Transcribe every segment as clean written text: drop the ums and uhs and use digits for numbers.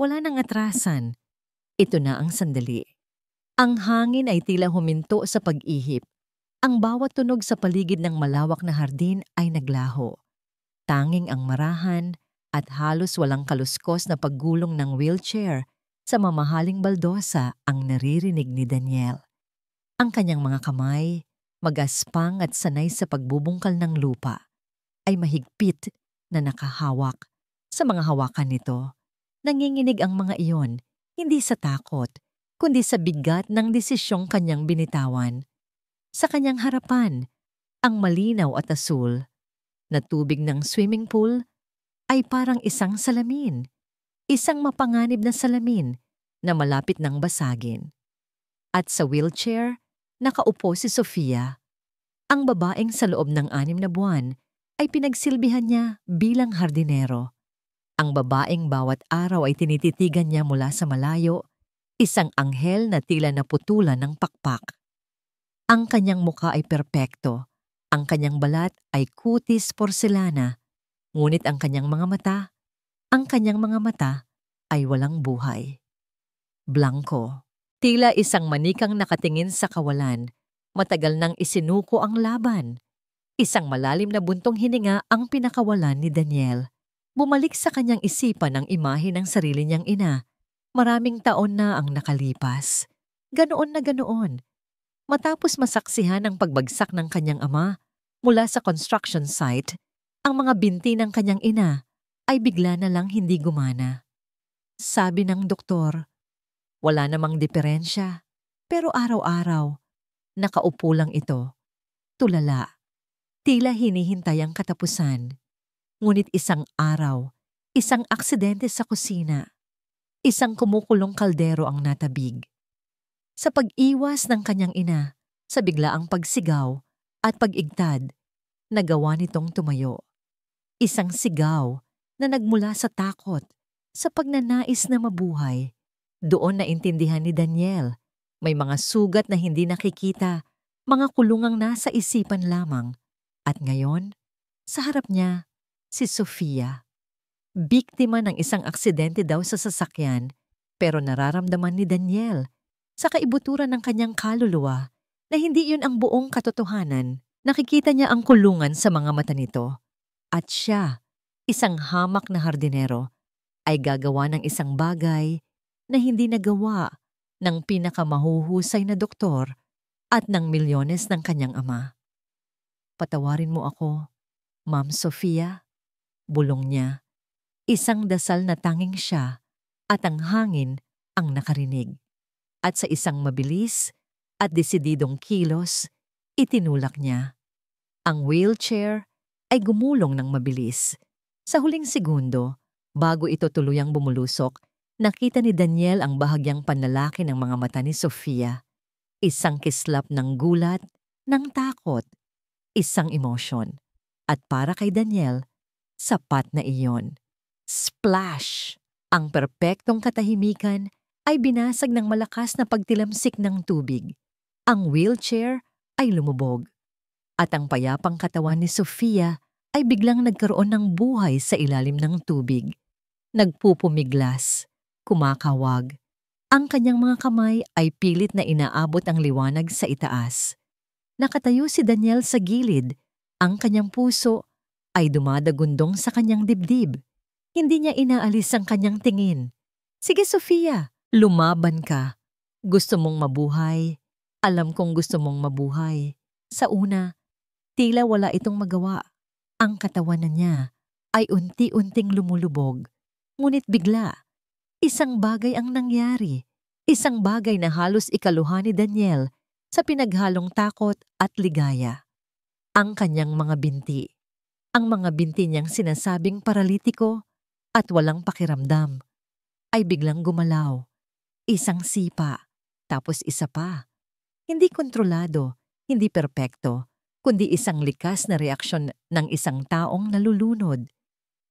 wala nang atrasan. Ito na ang sandali. Ang hangin ay tila huminto sa pag-ihip. Ang bawat tunog sa paligid ng malawak na hardin ay naglaho. Tanging ang marahan at halos walang kaluskos na paggulong ng wheelchair sa mamahaling baldosa ang naririnig ni Daniel. Ang kanyang mga kamay, magaspang at sanay sa pagbubungkal ng lupa, ay mahigpit na nakahawak sa mga hawakan nito. Nanginginig ang mga iyon, hindi sa takot, kundi sa bigat ng desisyong kanyang binitawan. Sa kanyang harapan, ang malinaw at asul na tubig ng swimming pool ay parang isang salamin, isang mapanganib na salamin na malapit ng basagin. At sa wheelchair, nakaupo si Sofia, ang babaeng sa loob ng 6 na buwan ay pinagsilbihan niya bilang hardinero. Ang babaeng bawat araw ay tinititigan niya mula sa malayo, isang anghel na tila naputulan ng pakpak. Ang kanyang mukha ay perpekto, ang kanyang balat ay kutis porselana, ngunit ang kanyang mga mata ay walang buhay. Blanko, tila isang manikang nakatingin sa kawalan, matagal nang isinuko ang laban. Isang malalim na buntong hininga ang pinakawalan ni Daniel. Bumalik sa kanyang isipan ang imahe ng sarili niyang ina. Maraming taon na ang nakalipas. Ganoon na ganoon. Matapos masaksihan ang pagbagsak ng kanyang ama mula sa construction site, ang mga binti ng kanyang ina ay bigla na lang hindi gumana. Sabi ng doktor, wala namang diferensya, pero araw-araw, nakaupo lang ito. Tulala, tila hinihintay ang katapusan. Ngunit isang araw, isang aksidente sa kusina, isang kumukulong kaldero ang natabig. Sa pag-iwas ng kanyang ina, sa biglaang pagsigaw at pag-igtad, nagawa nitong tumayo. Isang sigaw na nagmula sa takot, sa pagnanais na mabuhay. Doon naintindihan ni Daniel, may mga sugat na hindi nakikita, mga kulungang nasa isipan lamang. At ngayon, sa harap niya, si Sofia. Biktima ng isang aksidente daw sa sasakyan, pero nararamdaman ni Daniel sa kaibuturan ng kanyang kaluluwa na hindi yun ang buong katotohanan. Nakikita niya ang kulungan sa mga mata nito. At siya, isang hamak na hardinero, ay gagawa ng isang bagay na hindi nagawa ng pinakamahuhusay na doktor at ng milyones ng kanyang ama. Patawarin mo ako, Ma'am Sofia, bulong niya. Isang dasal na tanging siya at ang hangin ang nakarinig. At sa isang mabilis at desididong kilos, itinulak niya. Ang wheelchair ay gumulong ng mabilis. Sa huling segundo, bago ito tuluyang bumulusok, nakita ni Daniel ang bahagyang panlalaki ng mga mata ni Sofia. Isang kislap ng gulat, ng takot, isang emosyon. At para kay Daniel, sapat na iyon. Splash! Ang perpektong katahimikan ay binasag ng malakas na pagtilamsik ng tubig. Ang wheelchair ay lumubog. At ang payapang katawan ni Sofia ay biglang nagkaroon ng buhay sa ilalim ng tubig. Nagpupumiglas, kumakawag. Ang kanyang mga kamay ay pilit na inaabot ang liwanag sa itaas. Nakatayo si Daniel sa gilid. Ang kanyang puso ay dumadagundong sa kanyang dibdib. Hindi niya inaalis ang kanyang tingin. Sige Sofia, lumaban ka. Gusto mong mabuhay. Alam kong gusto mong mabuhay. Sa una, tila wala itong magawa. Ang katawan na niya ay unti-unting lumulubog. Ngunit bigla, isang bagay ang nangyari. Isang bagay na halos ikaluhan ni Daniel sa pinaghalong takot at ligaya. Ang kanyang mga binti. Ang mga binti niyang sinasabing paralitiko at walang pakiramdam ay biglang gumalaw. Isang sipa, tapos isa pa. Hindi kontrolado, hindi perpekto, kundi isang likas na reaksyon ng isang taong nalulunod.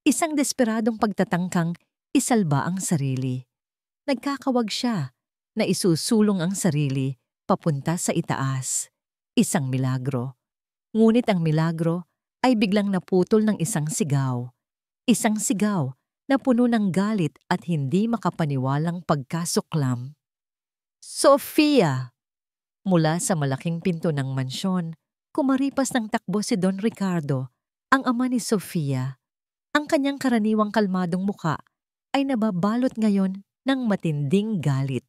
Isang desperadong pagtatangkang isalba ang sarili. Nagkakawag siya na isusulong ang sarili papunta sa itaas. Isang milagro. Ngunit ang milagro ay biglang naputol ng isang sigaw. Isang sigaw na puno ng galit at hindi makapaniwalang pagkasuklam. Sofia! Mula sa malaking pinto ng mansyon, kumaripas ng takbo si Don Ricardo, ang ama ni Sofia. Ang kanyang karaniwang kalmadong muka ay nababalot ngayon ng matinding galit.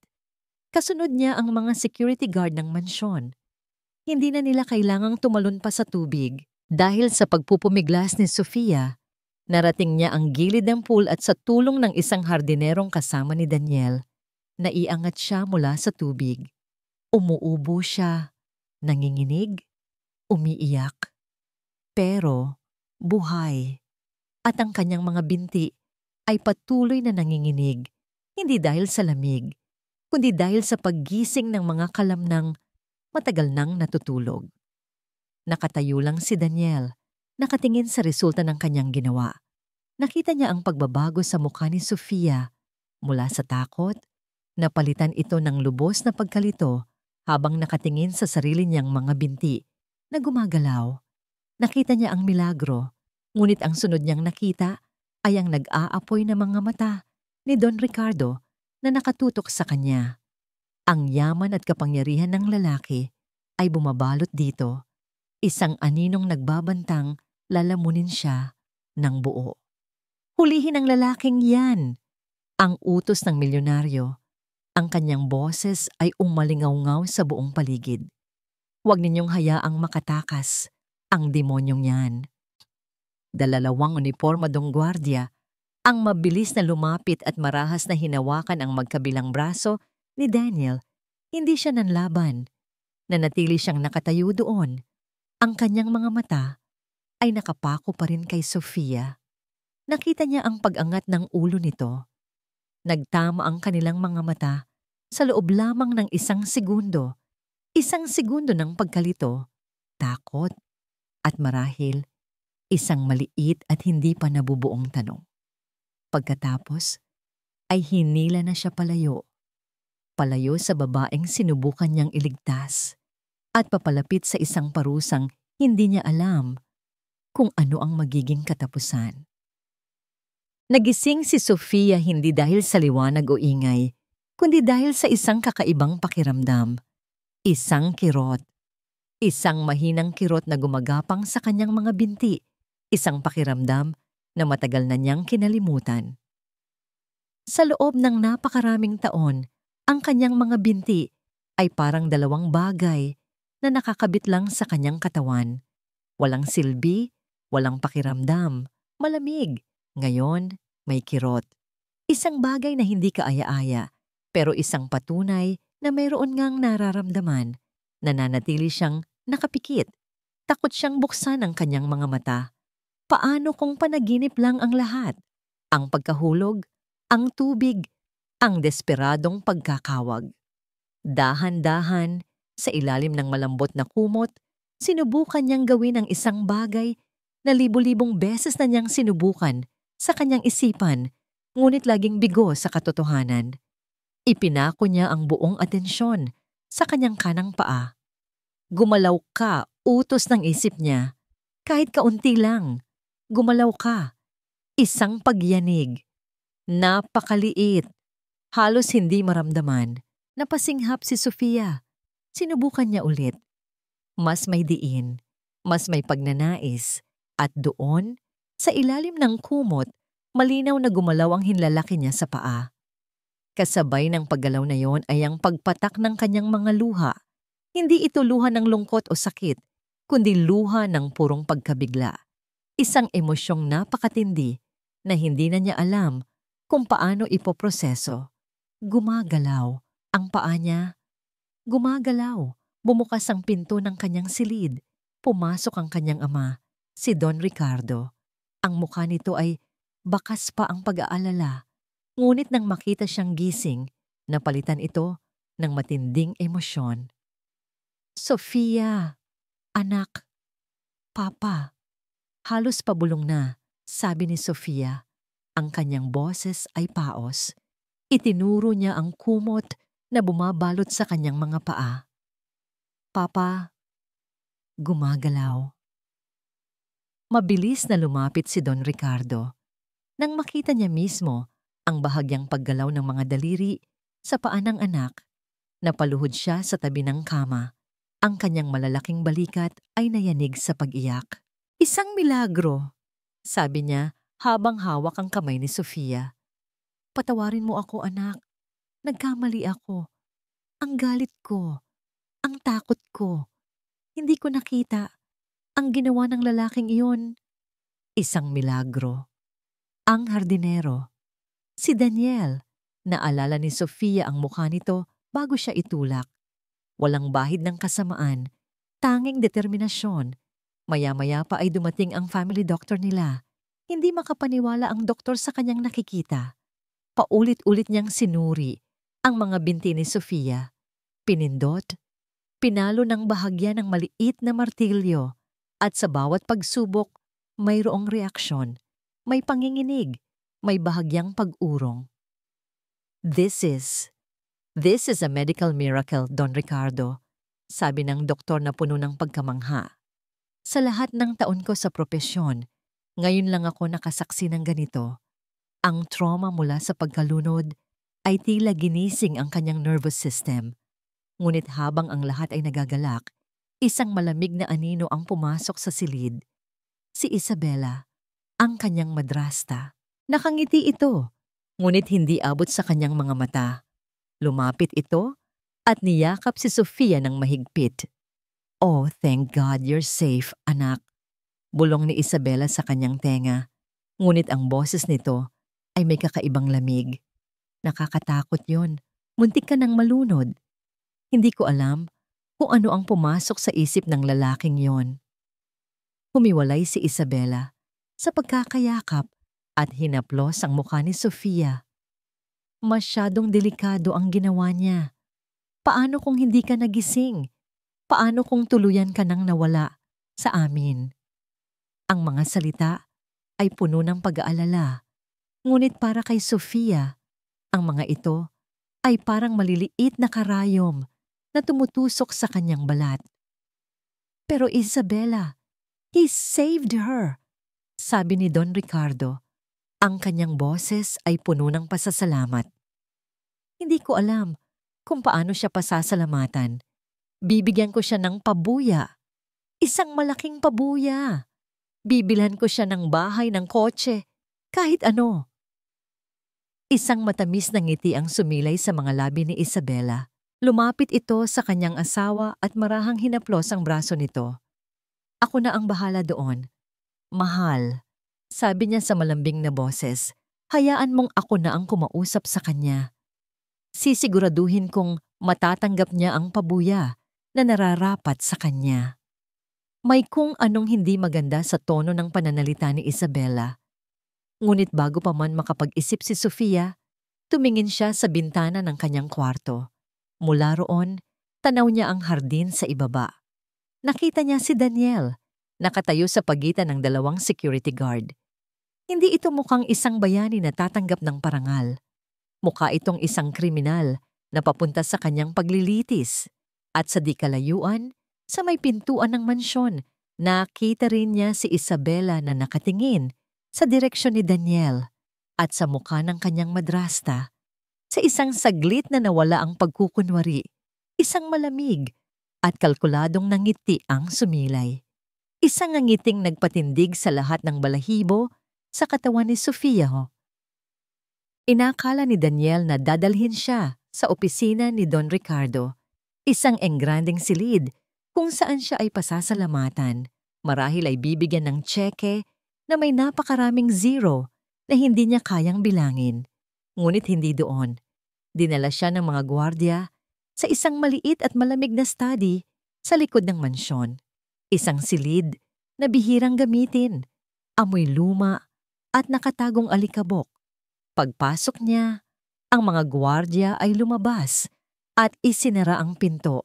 Kasunod niya ang mga security guard ng mansyon. Hindi na nila kailangang tumalon pa sa tubig dahil sa pagpupumiglas ni Sofia. Narating niya ang gilid ng pool at sa tulong ng isang hardinerong kasama ni Daniel, naiangat siya mula sa tubig. Umuubo siya, nanginginig, umiiyak. Pero buhay. At ang kanyang mga binti ay patuloy na nanginginig, hindi dahil sa lamig, kundi dahil sa paggising ng mga kalamnang matagal nang natutulog. Nakatayo lang si Daniel, nakatingin sa resulta ng kanyang ginawa. Nakita niya ang pagbabago sa mukha ni Sofia. Mula sa takot, napalitan ito ng lubos na pagkalito habang nakatingin sa sarili niyang mga binti na gumagalaw. Nakita niya ang milagro, ngunit ang sunod niyang nakita ay ang nag-aapoy na mga mata ni Don Ricardo na nakatutok sa kanya. Ang yaman at kapangyarihan ng lalaki ay bumabalot dito. Isang aninong nagbabantang lalamunin siya ng buo. Hulihin ang lalaking yan! Ang utos ng milyonaryo. Ang kanyang boses ay umalingaw-ngaw sa buong paligid. Huwag ninyong hayaang makatakas ang demonyong yan. Dalalawang unipormadong gwardiya ang mabilis na lumapit at marahas na hinawakan ang magkabilang braso ni Daniel. Hindi siya nanlaban. Nanatili siyang nakatayo doon. Ang kanyang mga mata ay nakapako pa rin kay Sofia. Nakita niya ang pag-angat ng ulo nito. Nagtama ang kanilang mga mata sa loob lamang ng isang segundo. Isang segundo ng pagkalito, takot, at marahil isang maliit at hindi pa nabubuong tanong. Pagkatapos, ay hinila na siya palayo. Palayo sa babaeng sinubukan niyang iligtas at papalapit sa isang parusang hindi niya alam kung ano ang magiging katapusan. Nagising si Sofia hindi dahil sa liwanag o ingay, kundi dahil sa isang kakaibang pakiramdam. Isang kirot. Isang mahinang kirot na gumagapang sa kanyang mga binti. Isang pakiramdam na matagal na niyang kinalimutan. Sa loob ng napakaraming taon, ang kanyang mga binti ay parang dalawang bagay na nakakabit lang sa kanyang katawan. Walang silbi, walang pakiramdam, malamig. Ngayon, may kirot. Isang bagay na hindi kaaya-aya, pero isang patunay na mayroon ngang nararamdaman. Nananatili siyang nakapikit. Takot siyang buksan ang kanyang mga mata. Paano kung panaginip lang ang lahat? Ang pagkahulog, ang tubig, ang desperadong pagkakawag. Dahan-dahan, sa ilalim ng malambot na kumot, sinubukan niyang gawin ang isang bagay na libo-libong beses na niyang sinubukan sa kanyang isipan, ngunit laging bigo sa katotohanan. Ipinako niya ang buong atensyon sa kanyang kanang paa. Gumalaw ka, utos ng isip niya. Kahit kaunti lang, gumalaw ka. Isang pagyanig. Napakaliit. Halos hindi maramdaman. Napasinghap si Sofia. Sinubukan niya ulit. Mas may diin, mas may pagnanais, at doon, sa ilalim ng kumot, malinaw na gumalaw ang hinlalaki niya sa paa. Kasabay ng paggalaw na yon ay ang pagpatak ng kanyang mga luha. Hindi ito luha ng lungkot o sakit, kundi luha ng purong pagkabigla. Isang emosyong napakatindi na hindi na niya alam kung paano ipoproseso. Gumagalaw ang paa niya. Gumagalaw. Bumukas ang pinto ng kanyang silid. Pumasok ang kanyang ama, si Don Ricardo. Ang mukha nito ay bakas pa ang pag-aalala. Ngunit nang makita siyang gising, napalitan ito ng matinding emosyon. Sofia, anak, papa. Halos pabulong na, sabi ni Sofia. Ang kanyang boses ay paos. Itinuro niya ang kumot na bumabalot sa kanyang mga paa. Papa, gumagalaw. Mabilis na lumapit si Don Ricardo. Nang makita niya mismo ang bahagyang paggalaw ng mga daliri sa paa ng anak, napaluhod siya sa tabi ng kama. Ang kanyang malalaking balikat ay nayanig sa pag-iyak. "Isang milagro," sabi niya habang hawak ang kamay ni Sofia. "Patawarin mo ako, anak. Nagkamali ako. Ang galit ko, ang takot ko. Hindi ko nakita ang ginawa ng lalaking iyon." Isang milagro. Ang hardinero. Si Daniel. Naalala ni Sofia ang mukha nito bago siya itulak. Walang bahid ng kasamaan, tanging determinasyon. Maya-maya pa ay dumating ang family doctor nila. Hindi makapaniwala ang doktor sa kanyang nakikita. Paulit-ulit niyang sinuri ang mga binti ni Sofia. Pinindot, pinalo ng bahagya ng maliit na martilyo, at sa bawat pagsubok, mayroong reaksyon, may panginginig, may bahagyang pag-urong. This is a medical miracle, Don Ricardo, sabi ng doktor na puno ng pagkamangha. Sa lahat ng taon ko sa propesyon, ngayon lang ako nakasaksi ng ganito. Ang trauma mula sa pagkalunod ay tila ginising ang kanyang nervous system. Ngunit habang ang lahat ay nagagalak, isang malamig na anino ang pumasok sa silid. Si Isabela, ang kanyang madrasta. Nakangiti ito, ngunit hindi abot sa kanyang mga mata. Lumapit ito at niyakap si Sofia ng mahigpit. "Oh, thank God you're safe, anak." Bulong ni Isabela sa kanyang tenga. Ngunit ang boses nito ay may kakaibang lamig. "Nakakatakot yon. Muntik ka nang malunod." Hindi ko alam kung ano ang pumasok sa isip ng lalaking yon. Humiwalay si Isabela sa pagkakayakap at hinaplos ang mukha ni Sofia. Masyadong delikado ang ginawa niya. Paano kung hindi ka nagising? Paano kung tuluyan ka nang nawala sa amin? Ang mga salita ay puno ng pag-aalala. Ngunit para kay Sofia, ang mga ito ay parang maliliit na karayom na tumutusok sa kanyang balat. "Pero Isabela, he saved her," sabi ni Don Ricardo. Ang kanyang boses ay puno ng pasasalamat. Hindi ko alam kung paano siya pasasalamatan. Bibigyan ko siya ng pabuya. Isang malaking pabuya. Bibilhan ko siya ng bahay, ng kotse, kahit ano. Isang matamis na ngiti ang sumilay sa mga labi ni Isabela. Lumapit ito sa kanyang asawa at marahang hinaplos ang braso nito. "Ako na ang bahala doon. Mahal," sabi niya sa malambing na boses. "Hayaan mong ako na ang kumausap sa kanya. Sisiguraduhin kong matatanggap niya ang pabuya na nararapat sa kanya." May kung anong hindi maganda sa tono ng pananalita ni Isabela. Ngunit bago pa man makapag-isip si Sofia, tumingin siya sa bintana ng kanyang kwarto. Mula roon, tanaw niya ang hardin sa ibaba. Nakita niya si Daniel, nakatayo sa pagitan ng dalawang security guard. Hindi ito mukhang isang bayani na tatanggap ng parangal. Mukha itong isang kriminal na papunta sa kanyang paglilitis. At sa di kalayuan, sa may pintuan ng mansyon, nakita rin niya si Isabela na nakatingin sa direksyon ni Daniel at sa mukha ng kanyang madrasta. Sa isang saglit na nawala ang pagkukunwari, isang malamig at kalkuladong nangiti ang sumilay. Isang ngiting nagpatindig sa lahat ng balahibo sa katawan ni Sofia. Inakala ni Daniel na dadalhin siya sa opisina ni Don Ricardo, isang engranding silid kung saan siya ay pasasalamatan. Marahil ay bibigyan ng tseke na may napakaraming zero na hindi niya kayang bilangin. Ngunit hindi doon. Dinala siya ng mga gwardya sa isang maliit at malamig na study sa likod ng mansyon. Isang silid na bihirang gamitin, amoy luma at nakatagong alikabok. Pagpasok niya, ang mga gwardya ay lumabas at isinara ang pinto.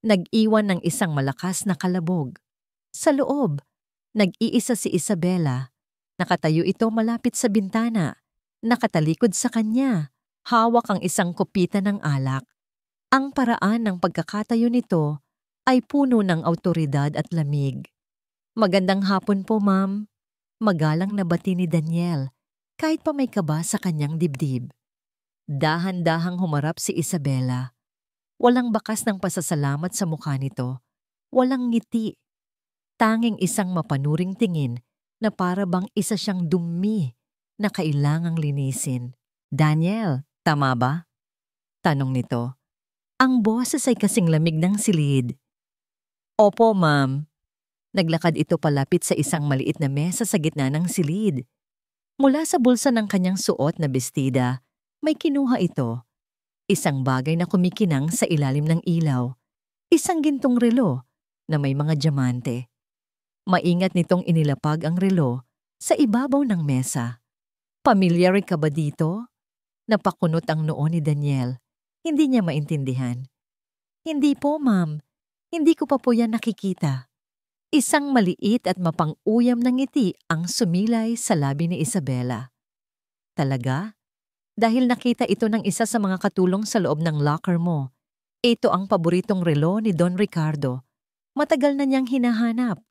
Nag-iwan ng isang malakas na kalabog. Sa loob, nag-iisa si Isabela. Nakatayo ito malapit sa bintana. Nakatalikod sa kanya. Hawak ang isang kopita ng alak. Ang paraan ng pagkakatayo nito ay puno ng awtoridad at lamig. "Magandang hapon po, ma'am." Magalang na bati ni Daniel. kahit pa may kaba sa kanyang dibdib. Dahan-dahang humarap si Isabela. Walang bakas ng pasasalamat sa mukha nito. Walang ngiti. Tanging isang mapanuring tingin na para bang isa siyang dumi na kailangang linisin. "Daniel, tama ba?" tanong nito. Ang boses ay kasing lamig ng silid. "Opo, ma'am." Naglakad ito palapit sa isang maliit na mesa sa gitna ng silid. Mula sa bulsa ng kanyang suot na bestida, may kinuha ito. Isang bagay na kumikinang sa ilalim ng ilaw. Isang gintong relo na may mga diamante. Maingat nitong inilapag ang relo sa ibabaw ng mesa. "Pamilyar ka ba dito?" Napakunot ang noo ni Daniel. Hindi niya maintindihan. "Hindi po, ma'am. Hindi ko pa po yan nakikita." Isang maliit at mapang-uyam na ngiti ang sumilay sa labi ni Isabela. "Talaga? Dahil nakita ito ng isa sa mga katulong sa loob ng locker mo. Ito ang paboritong relo ni Don Ricardo. Matagal na niyang hinahanap."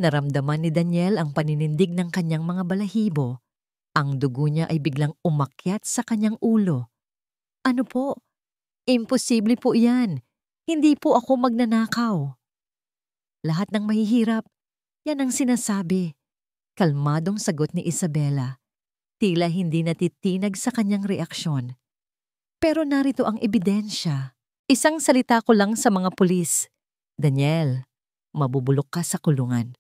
Naramdaman ni Daniel ang paninindig ng kanyang mga balahibo. Ang dugo niya ay biglang umakyat sa kanyang ulo. "Ano po? Imposible po yan. Hindi po ako magnanakaw." Lahat ng mahihirap, yan ang sinasabi. Kalmadong sagot ni Isabela. Tila hindi natitinag sa kanyang reaksyon. "Pero narito ang ebidensya. Isang salita ko lang sa mga pulis. Daniel, mabubulok ka sa kulungan."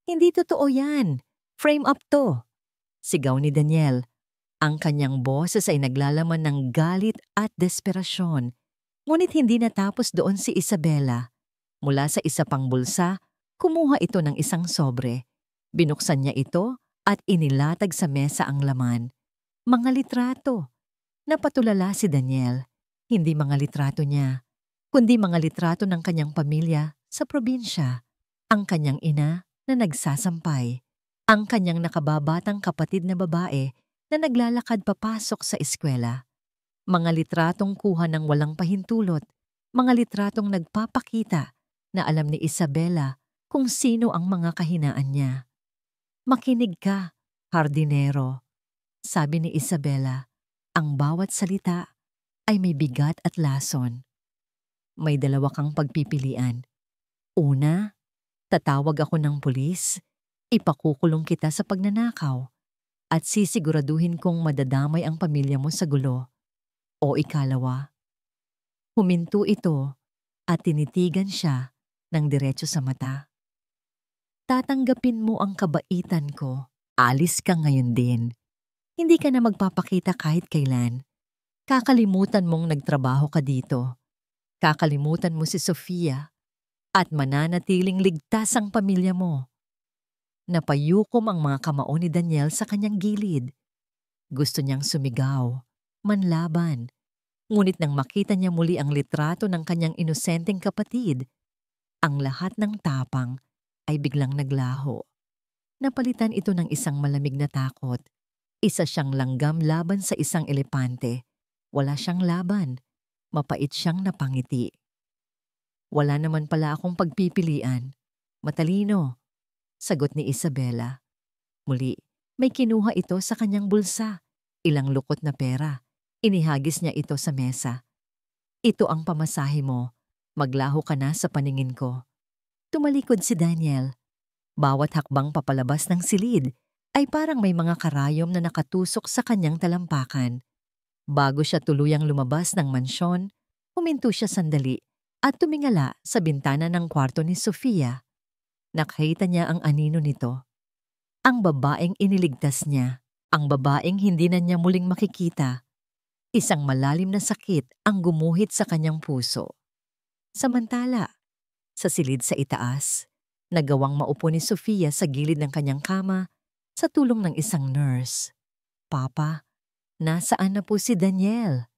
"Hindi totoo yan. Frame up to," sigaw ni Daniel. Ang kanyang boses ay naglalaman ng galit at desperasyon. Ngunit hindi natapos doon si Isabela. Mula sa isa pang bulsa, kumuha ito ng isang sobre. Binuksan niya ito at inilatag sa mesa ang laman. Mga litrato. Napatulala si Daniel. Hindi mga litrato niya, kundi mga litrato ng kanyang pamilya sa probinsya. Ang kanyang ina na nagsasampay. Ang kanyang nakababatang kapatid na babae na naglalakad papasok sa eskwela. Mga litratong kuha ng walang pahintulot. Mga litratong nagpapakita na alam ni Isabela kung sino ang mga kahinaan niya. "Makinig ka, hardinero," sabi ni Isabela. Ang bawat salita ay may bigat at lason. "May dalawa kang pagpipilian. Una, tatawag ako ng pulis, ipakukulong kita sa pagnanakaw, at sisiguraduhin kong madadamay ang pamilya mo sa gulo. O ikalawa." Huminto ito at tinitigan siya ng diretso sa mata. "Tatanggapin mo ang kabaitan ko. Alis ka ngayon din. Hindi ka na magpapakita kahit kailan. Kakalimutan mong nagtrabaho ka dito. Kakalimutan mo si Sofia at mananatiling ligtas ang pamilya mo." Napayukom ang mga kamao ni Daniel sa kanyang gilid. Gusto niyang sumigaw, manlaban. Ngunit nang makita niya muli ang litrato ng kanyang inosenteng kapatid, ang lahat ng tapang ay biglang naglaho. Napalitan ito ng isang malamig na takot. Isa siyang langgam laban sa isang elepante. Wala siyang laban. Mapait siyang napangiti. "Wala naman pala akong pagpipilian. Matalino," sagot ni Isabela. Muli, may kinuha ito sa kanyang bulsa. Ilang lukot na pera. Inihagis niya ito sa mesa. "Ito ang pamasahe mo. Maglaho ka na sa paningin ko." Tumalikod si Daniel. Bawat hakbang papalabas ng silid ay parang may mga karayom na nakatusok sa kanyang talampakan. Bago siya tuluyang lumabas ng mansyon, huminto siya sandali at tumingala sa bintana ng kwarto ni Sofia. Nakita niya ang anino nito. Ang babaeng iniligtas niya. Ang babaeng hindi na niya muling makikita. Isang malalim na sakit ang gumuhit sa kanyang puso. Samantala, sa silid sa itaas, nagawang maupo ni Sofia sa gilid ng kanyang kama sa tulong ng isang nurse. "Papa, nasaan na po si Daniel?"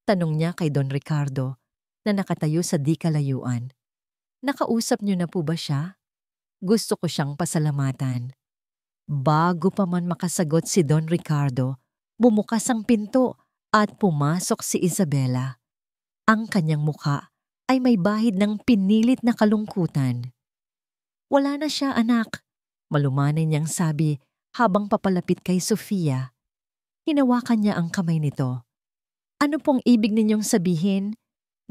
tanong niya kay Don Ricardo na nakatayo sa di kalayuan. "Nakausap niyo na po ba siya? Gusto ko siyang pasalamatan." Bago pa man makasagot si Don Ricardo, bumukas ang pinto at pumasok si Isabela. Ang kanyang mukha ay may bahid ng pinilit na kalungkutan. "Wala na siya, anak," malumanay niyang sabi Habang papalapit kay Sofia, hinawakan niya ang kamay nito. Ano pong ibig ninyong sabihin?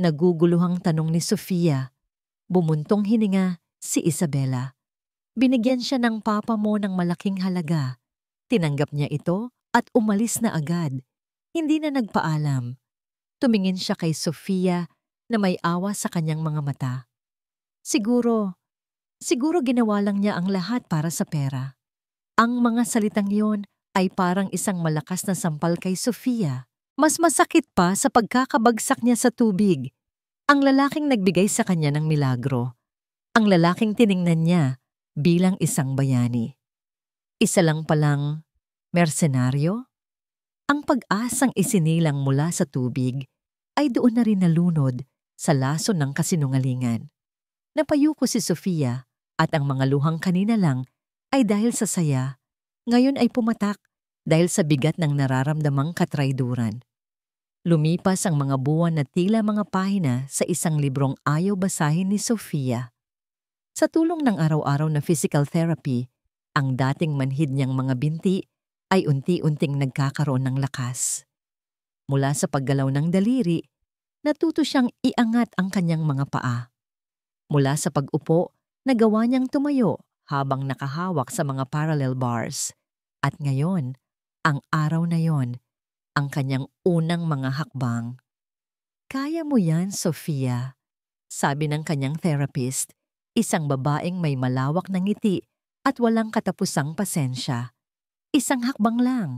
Naguguluhang tanong ni Sofia. Bumuntong hininga si Isabela. Binigyan siya ng papa mo ng malaking halaga. Tinanggap niya ito at umalis na agad. Hindi na nagpaalam. Tumingin siya kay Sofia na may awa sa kanyang mga mata. Siguro ginawa lang niya ang lahat para sa pera. Ang mga salitang yon ay parang isang malakas na sampal kay Sofia. Mas masakit pa sa pagkakabagsak niya sa tubig. Ang lalaking nagbigay sa kanya ng milagro. Ang lalaking tiningnan niya bilang isang bayani. Isa lang palang mersenaryo? Ang pag-asang isinilang mula sa tubig ay doon na rin nalunod sa laso ng kasinungalingan. Napayuko si Sofia at ang mga luhang kanina lang ay dahil sa saya, ngayon ay pumatak dahil sa bigat ng nararamdamang katrayduran. Lumipas ang mga buwan na tila mga pahina sa isang librong ayaw basahin ni Sofia. Sa tulong ng araw-araw na physical therapy, ang dating manhid niyang mga binti ay unti-unting nagkakaroon ng lakas. Mula sa paggalaw ng daliri, natuto siyang iangat ang kanyang mga paa. Mula sa pag-upo, nagawa niyang tumayo habang nakahawak sa mga parallel bars. At ngayon, ang araw na yon, ang kanyang unang mga hakbang. Kaya mo yan, Sofia, sabi ng kanyang therapist, isang babaeng may malawak na ngiti at walang katapusang pasensya. Isang hakbang lang.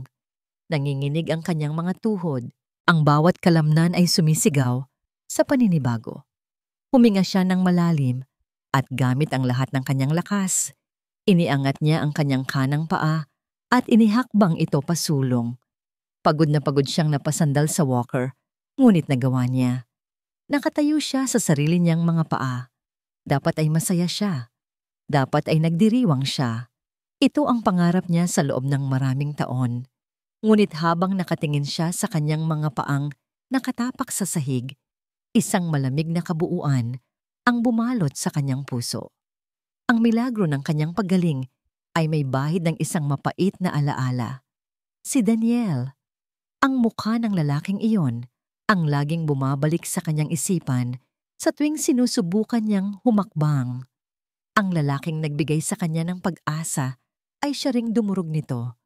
Nanginginig ang kanyang mga tuhod. Ang bawat kalamnan ay sumisigaw sa paninibago. Huminga siya ng malalim at gamit ang lahat ng kanyang lakas. Iniangat niya ang kanyang kanang paa at inihakbang ito pasulong. Pagod na pagod siyang napasandal sa walker, ngunit nagawa niya. Nakatayo siya sa sarili niyang mga paa. Dapat ay masaya siya. Dapat ay nagdiriwang siya. Ito ang pangarap niya sa loob ng maraming taon. Ngunit habang nakatingin siya sa kanyang mga paang nakatapak sa sahig, isang malamig na kabuuan ang bumalot sa kanyang puso. Ang milagro ng kanyang paggaling ay may bahid ng isang mapait na alaala. Si Daniel. Ang mukha ng lalaking iyon ang laging bumabalik sa kanyang isipan sa tuwing sinusubukan niyang humakbang. Ang lalaking nagbigay sa kanya ng pag-asa ay siya ring dumurog nito.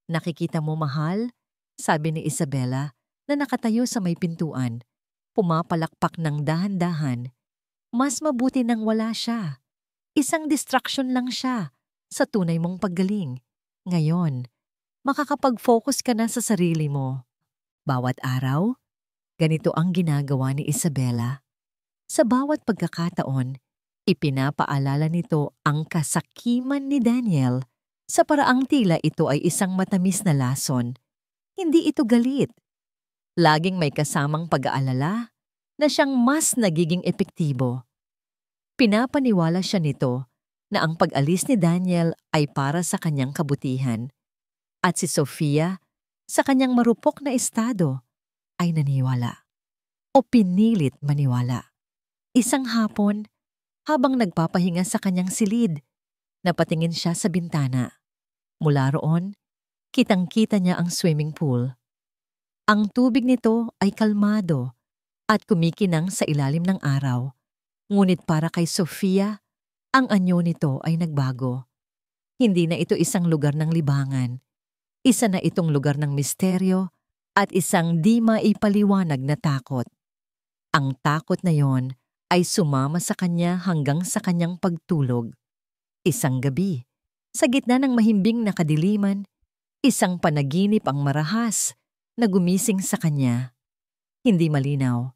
Nakikita mo, mahal? Sabi ni Isabela na nakatayo sa may pintuan, pumapalakpak ng dahan-dahan. Mas mabuti nang wala siya. Isang distraction lang siya sa tunay mong paggaling. Ngayon, makakapag-focus ka na sa sarili mo. Bawat araw, ganito ang ginagawa ni Isabela. Sa bawat pagkakataon, ipinapaalala nito ang kasakiman ni Daniel sa paraang tila ito ay isang matamis na lason. Hindi ito galit. Laging may kasamang pag-aalala na siyang mas nagiging epektibo. Pinapaniwala siya nito na ang pag-alis ni Daniel ay para sa kanyang kabutihan. At si Sofia, sa kanyang marupok na estado, ay naniwala. O pinilit maniwala. Isang hapon, habang nagpapahinga sa kanyang silid, napatingin siya sa bintana. Mula roon, kitang-kita niya ang swimming pool. Ang tubig nito ay kalmado at kumikinang sa ilalim ng araw. Ngunit para kay Sofia, ang anyo nito ay nagbago. Hindi na ito isang lugar ng libangan. Isa na itong lugar ng misteryo at isang di maipaliwanag na takot. Ang takot na yon ay sumama sa kanya hanggang sa kanyang pagtulog. Isang gabi, sa gitna ng mahimbing na kadiliman, isang panaginip ang marahas na gumising sa kanya. Hindi malinaw.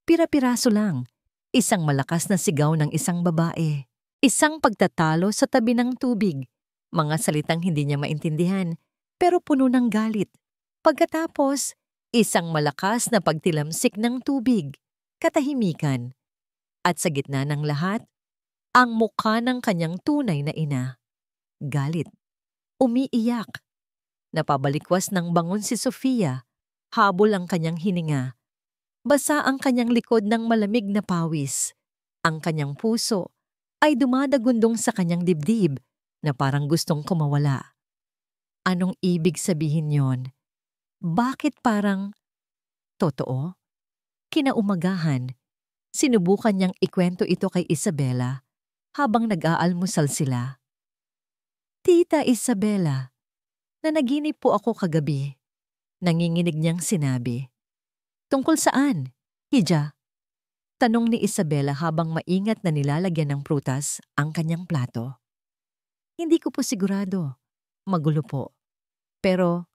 Pira-piraso lang. Isang malakas na sigaw ng isang babae. Isang pagtatalo sa tabi ng tubig. Mga salitang hindi niya maintindihan, pero puno ng galit. Pagkatapos, isang malakas na pagtilamsik ng tubig. Katahimikan. At sa gitna ng lahat, ang mukha ng kanyang tunay na ina. Galit. Umiiyak. Napabalikwas ng bangon si Sofia. Habol ang kanyang hininga. Basa ang kanyang likod ng malamig na pawis. Ang kanyang puso ay dumadagundong sa kanyang dibdib na parang gustong kumawala. Anong ibig sabihin yon? Bakit parang totoo? Kinaumagahan, sinubukan niyang ikwento ito kay Isabela habang nag-aalmusal sila. Tita Isabela, nanaginip po ako kagabi. Nanginginig niyang sinabi. Tungkol saan? Hija? Tanong ni Isabela habang maingat na nilalagyan ng prutas ang kanyang plato. Hindi ko po sigurado. Magulo po. Pero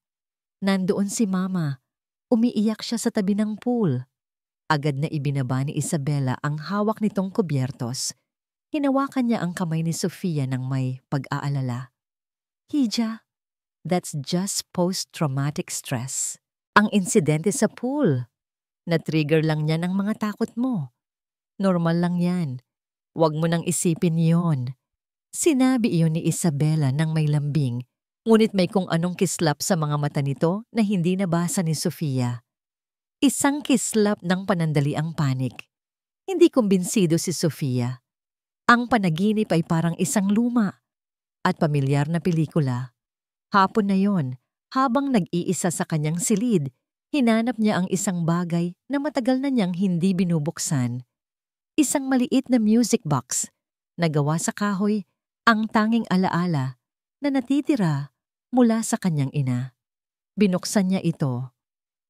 nandoon si Mama. Umiiyak siya sa tabi ng pool. Agad na ibinaba ni Isabela ang hawak nitong kubyertos. Hinawakan niya ang kamay ni Sofia ng may pag-aalala. Hija, that's just post-traumatic stress. Ang insidente sa pool. Na-trigger lang niya ng mga takot mo. Normal lang yan. Huwag mo nang isipin yon. Sinabi iyon ni Isabela ng may lambing, ngunit may kung anong kislap sa mga mata nito na hindi nabasa ni Sofia. Isang kislap ng panandali ang panik. Hindi kumbinsido si Sofia. Ang panaginip ay parang isang luma at pamilyar na pelikula. Hapon na yon, habang nag-iisa sa kanyang silid, hinanap niya ang isang bagay na matagal na niyang hindi binubuksan. Isang maliit na music box na gawa sa kahoy, ang tanging alaala na natitira mula sa kanyang ina. Binuksan niya ito.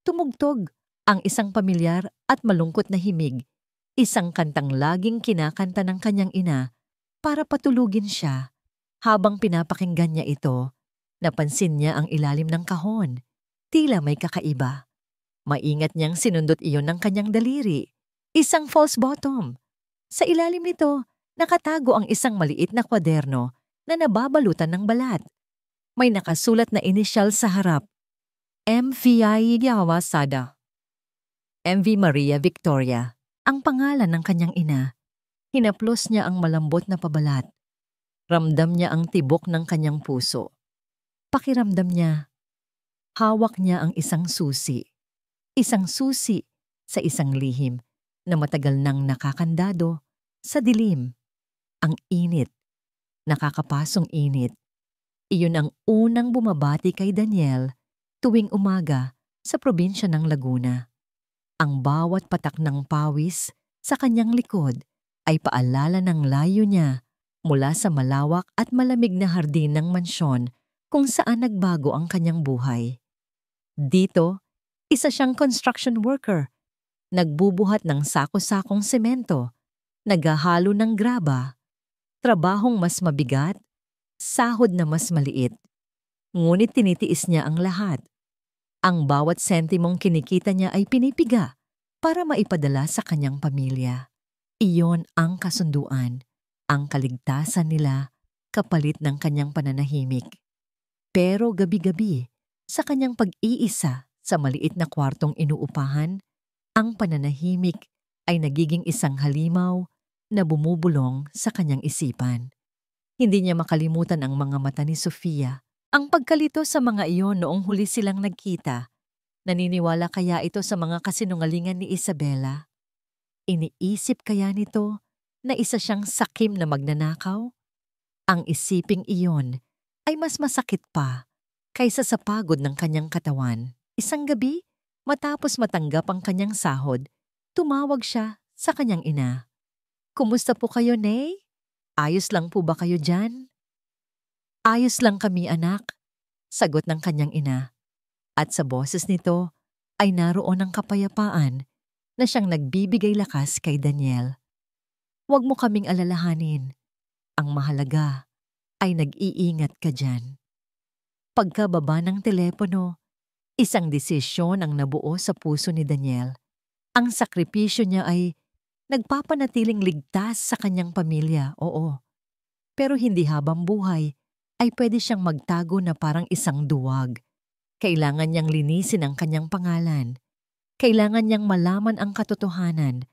Tumugtog ang isang pamilyar at malungkot na himig, isang kantang laging kinakanta ng kanyang ina para patulugin siya. Habang pinapakinggan niya ito, napansin niya ang ilalim ng kahon. Tila may kakaiba. Maingat niyang sinundot iyon ng kanyang daliri. Isang false bottom. Sa ilalim nito, nakatago ang isang maliit na kwaderno na nababalutan ng balat. May nakasulat na inisyal sa harap. M.V.I. Yawasada. M.V. Maria Victoria, ang pangalan ng kanyang ina. Hinaplos niya ang malambot na pabalat. Ramdam niya ang tibok ng kanyang puso. Pakiramdam niya. Hawak niya ang isang susi. Isang susi sa isang lihim na matagal nang nakakandado sa dilim. Ang init. Nakakapasong init. Iyon ang unang bumabati kay Daniel tuwing umaga sa probinsya ng Laguna. Ang bawat patak ng pawis sa kanyang likod ay paalala ng layo niya mula sa malawak at malamig na hardin ng mansyon kung saan nagbago ang kanyang buhay. Dito, isa siyang construction worker, nagbubuhat ng sako-sakong semento, naghahalo ng graba, trabahong mas mabigat, sahod na mas maliit. Ngunit tinitiis niya ang lahat. Ang bawat sentimong kinikita niya ay pinipiga para maipadala sa kanyang pamilya. Iyon ang kasunduan. Ang kaligtasan nila kapalit ng kanyang pananahimik. Pero gabi-gabi, sa kanyang pag-iisa sa maliit na kwartong inuupahan, ang pananahimik ay nagiging isang halimaw na bumubulong sa kanyang isipan. Hindi niya makalimutan ang mga mata ni Sofia. Ang pagkalito sa mga iyon noong huli silang nagkita. Naniniwala kaya ito sa mga kasinungalingan ni Isabela? Iniisip kaya nito na isa siyang sakim na magnanakaw? Ang isiping iyon ay mas masakit pa kaysa sa pagod ng kanyang katawan. Isang gabi, matapos matanggap ang kanyang sahod, tumawag siya sa kanyang ina. Kumusta po kayo, Nay? Ayos lang po ba kayo dyan? Ayos lang kami, anak, sagot ng kanyang ina. At sa boses nito ay naroon ang kapayapaan na siyang nagbibigay lakas kay Daniel. Huwag mo kaming alalahanin. Ang mahalaga ay nag-iingat ka dyan. Pagkababa ng telepono, isang desisyon ang nabuo sa puso ni Daniel. Ang sakripisyo niya ay nagpapanatiling ligtas sa kanyang pamilya, oo. Pero hindi habang buhay ay pwede siyang magtago na parang isang duwag. Kailangan niyang linisin ang kanyang pangalan. Kailangan niyang malaman ang katotohanan